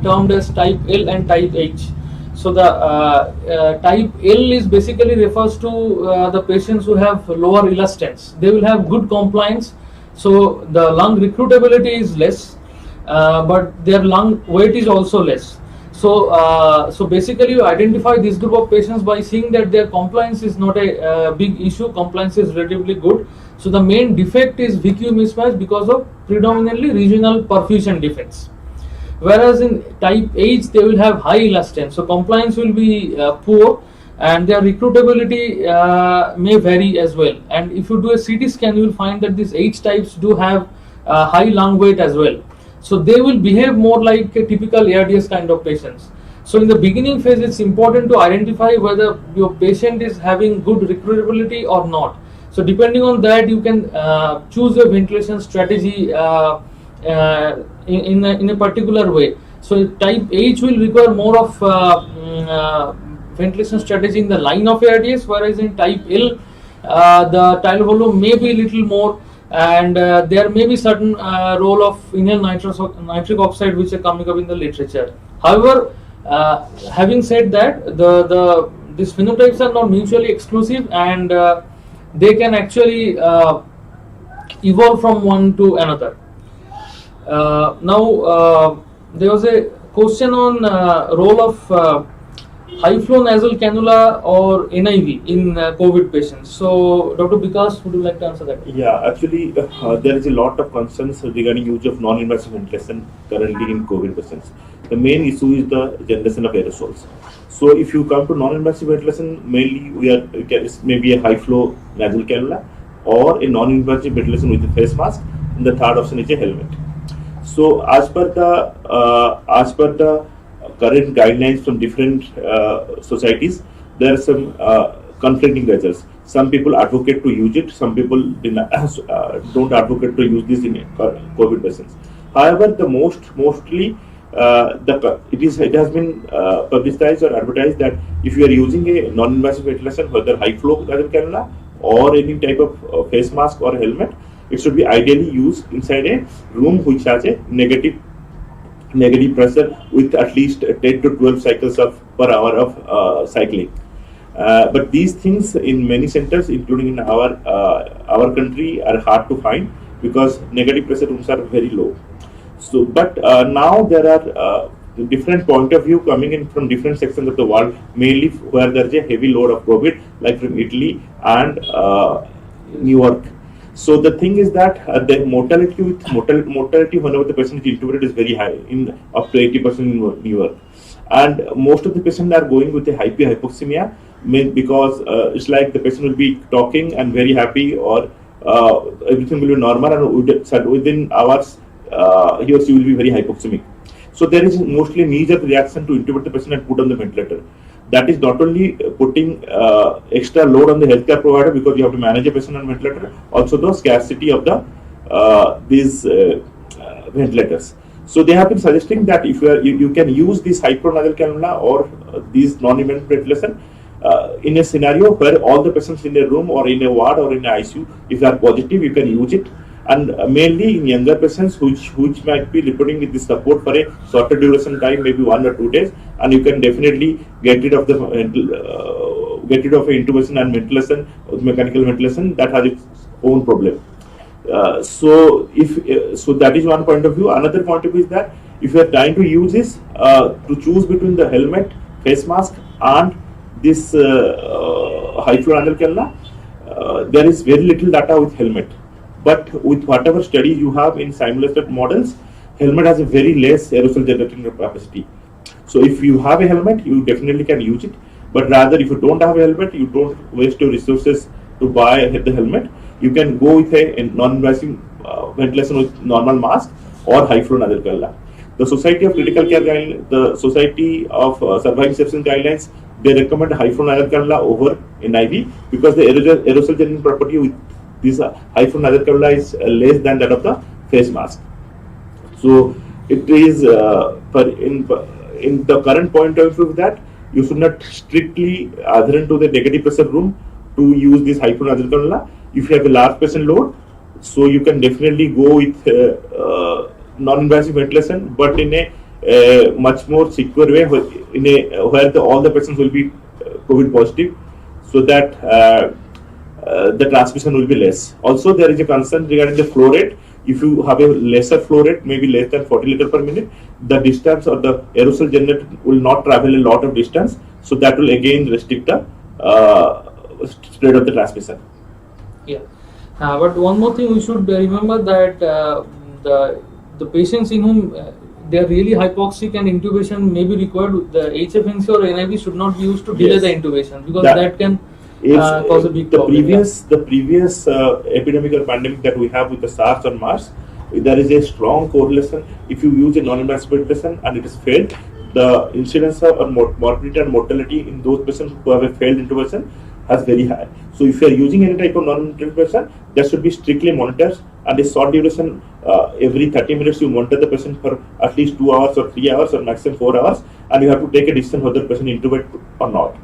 termed as type L and type H. So the type L is basically refers to the patients who have lower elastance. They will have good compliance, so the lung recruitability is less, but their lung weight is also less. So basically you identify this group of patients by seeing that their compliance is not a big issue. Compliance is relatively good. So the main defect is VQ mismatch because of predominantly regional perfusion defects. Whereas in type H they will have high elastance, so compliance will be poor, and their recruitability may vary as well. And if you do a CT scan, you will find that these H types do have high lung weight as well. So they will behave more like a typical ARDS kind of patients. So in the beginning phase, it's important to identify whether your patient is having good recruitability or not. So depending on that, you can choose a ventilation strategy in a particular way. So type H will require more of ventilation strategy in the line of ARDS, whereas in type L, the tidal volume may be a little more, and there may be certain role of inhaled nitric oxide which are coming up in the literature. However, having said that, these phenotypes are not mutually exclusive, and they can actually evolve from one to another. Now, there was a question on role of high flow nasal cannula or NIV in COVID patients. So, Dr. Vikas, would you like to answer that? Yeah, actually, there is a lot of concerns regarding use of non-invasive ventilation currently in COVID patients. The main issue is the generation of aerosols. So, if you come to non-invasive ventilation, mainly it may be a high flow nasal cannula or a non-invasive ventilation with a face mask, and the third option is a helmet. So, as per the current guidelines from different societies, there are some conflicting measures. Some people advocate to use it, some people don't advocate to use this in COVID patients. However, mostly it has been publicized or advertised that if you are using a non-invasive ventilation, whether high flow nasal cannula or any type of face mask or helmet, it should be ideally used inside a room which has a negative pressure with at least 10 to 12 cycles per hour of cycling. But these things in many centers, including in our country, are hard to find because negative pressure rooms are very low. So, but now there are different point of view coming in from different sections of the world, mainly where there is a heavy load of COVID, like from Italy and New York. So the thing is that the mortality whenever the patient is intubated is very high, in up to 80% in New York, and most of the patients are going with a hypoxemia because it's like the patient will be talking and very happy, or everything will be normal, and within hours he or she will be very hypoxemic. So there is mostly knee-jerk reaction to intubate the patient and put on the ventilator. That is not only putting extra load on the healthcare provider because you have to manage a patient on ventilator, also the scarcity of these ventilators. So they have been suggesting that if you can use this high flow nasal cannula or these non-invasive ventilation in a scenario where all the patients in a room or in a ward or in an ICU, if they are positive, you can use it. And mainly in younger patients which might be reporting with this support for a shorter duration time, maybe 1 or 2 days, and you can definitely get rid of intubation and ventilation, mechanical ventilation that has its own problem. So that is one point of view. Another point of view is that if you are trying to use this to choose between the helmet, face mask, and this high flow nasal cannula, there is very little data with helmet. But with whatever studies you have in simulated models, helmet has a very less aerosol generating capacity. So if you have a helmet, you definitely can use it. But rather, if you don't have a helmet, you don't waste your resources to buy the helmet. You can go with a non-invasive ventilation with normal mask or high flow nasal cannula. The Society of Critical Care Guidelines, the Society of Surviving Sepsis Guidelines, they recommend high flow nasal cannula over NIV because the aerosol generating property with this high flow nasal cannula is less than that of the face mask. So it is in the current point of view of that, you should not strictly adhere to the negative pressure room to use this hypernasal cannula. If you have a large patient load, so you can definitely go with non-invasive ventilation, but in a much more secure way, where all the patients will be COVID positive, so that the transmission will be less. Also, there is a concern regarding the flow rate. If you have a lesser flow rate, maybe less than 40 liters per minute, the distance or the aerosol generator will not travel a lot of distance, so that will again restrict the spread of the transmission. Yeah, but one more thing we should remember that the patients in whom they are really hypoxic and intubation may be required, the HFNC or NIV should not be used to delay Yes. the intubation, because that can cause a big the problem. the previous epidemic or pandemic that we have with the SARS or MERS, there is a strong correlation. If you use a non-invasive ventilation and it is failed, the incidence of morbidity and mortality in those patients who have a failed intubation is very high. So if you are using any type of non-invasive ventilation, that should be strictly monitored, and a short duration, every 30 minutes you monitor the patient for at least 2 hours or 3 hours or maximum 4 hours, and you have to take a decision whether the patient intubate or not.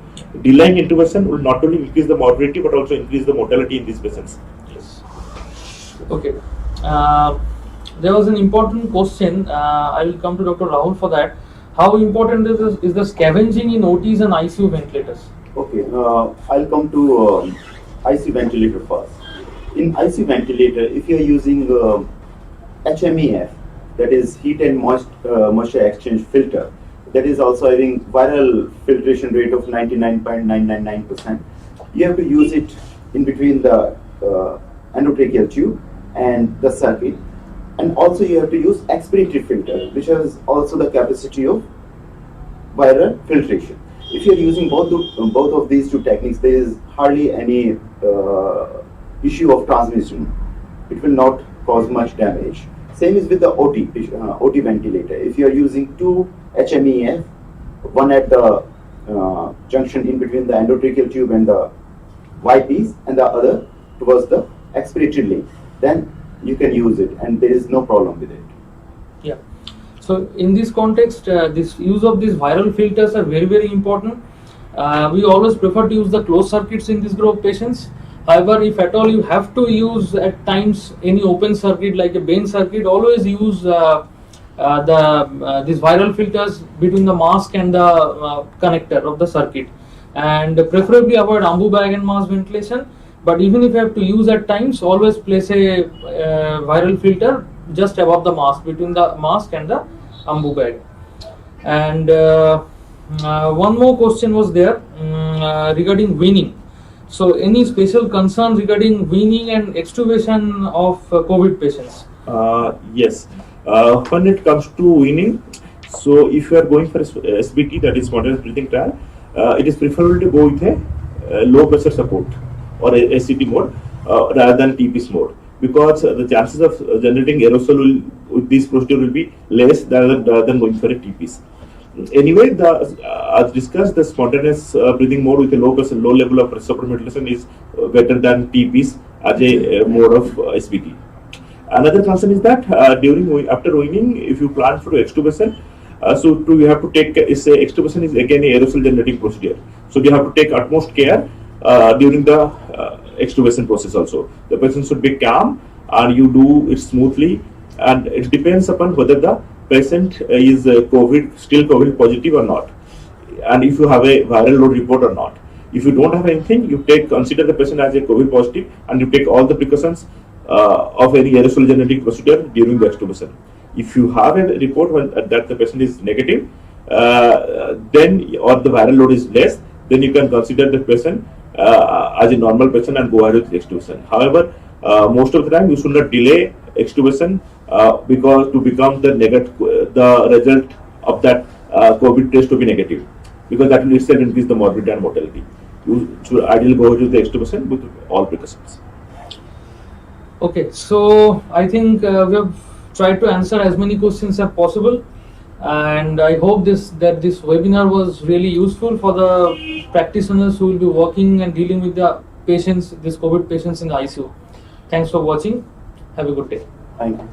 Delaying intubation will not only increase the morbidity but also increase the mortality in these patients. Yes. Okay. There was an important question. I will come to Dr. Rahul for that. How important is the scavenging in OTs and ICU ventilators? Okay, I'll come to IC ventilator first. In IC ventilator, if you are using HMEF, that is heat and moisture exchange filter, that is also having viral filtration rate of 99.999%. You have to use it in between the endotracheal tube and the circuit, and also you have to use expiratory filter, which has also the capacity of viral filtration. If you are using both of these two techniques, there is hardly any issue of transmission. It will not cause much damage. Same is with the OT ventilator. If you are using two HMEF, one at the junction in between the endotracheal tube and the Y piece, and the other towards the expiratory link, then you can use it, and there is no problem with it. Yeah. So in this context, this use of these viral filters are very, very important. We always prefer to use the closed circuits in this group of patients. However, if at all you have to use at times any open circuit like a Bain circuit, always use these viral filters between the mask and the connector of the circuit, and preferably avoid ambu bag and mask ventilation. But even if you have to use at times, always place a viral filter just above the mask, between the mask and the ambu bag. And one more question was there regarding weaning. So any special concern regarding weaning and extubation of COVID patients? Yes. When it comes to weaning, so if you are going for SBT, that is spontaneous breathing trial, it is preferable to go with a low pressure support or a SCT mode rather than TPS mode, because the chances of generating aerosol with this procedure will be less rather than going for a TPS. Anyway, as discussed, the spontaneous breathing mode with a low level of pressure ventilation is better than TPS as a mode of SBT. Another concern is that after weaning, if you plan for extubation, you have to take, extubation is again a aerosol generating procedure. So you have to take utmost care during the extubation process also. The patient should be calm and you do it smoothly, and it depends upon whether the patient is still COVID positive or not, and if you have a viral load report or not. If you don't have anything, you consider the patient as a COVID positive and you take all the precautions of any aerosol generating procedure during the extubation. If you have a report that the patient is negative, then or the viral load is less, then you can consider the patient as a normal patient and go ahead with extubation. However, most of the time you should not delay extubation because to become the result of that COVID test to be negative, because that will itself increase the morbidity and mortality. You should ideally go to the extubation with all precautions. Okay, so I think we have tried to answer as many questions as possible, and I hope that this webinar was really useful for the practitioners who will be working and dealing with the patients, these COVID patients in the ICU. Thanks for watching. Have a good day. Thank you.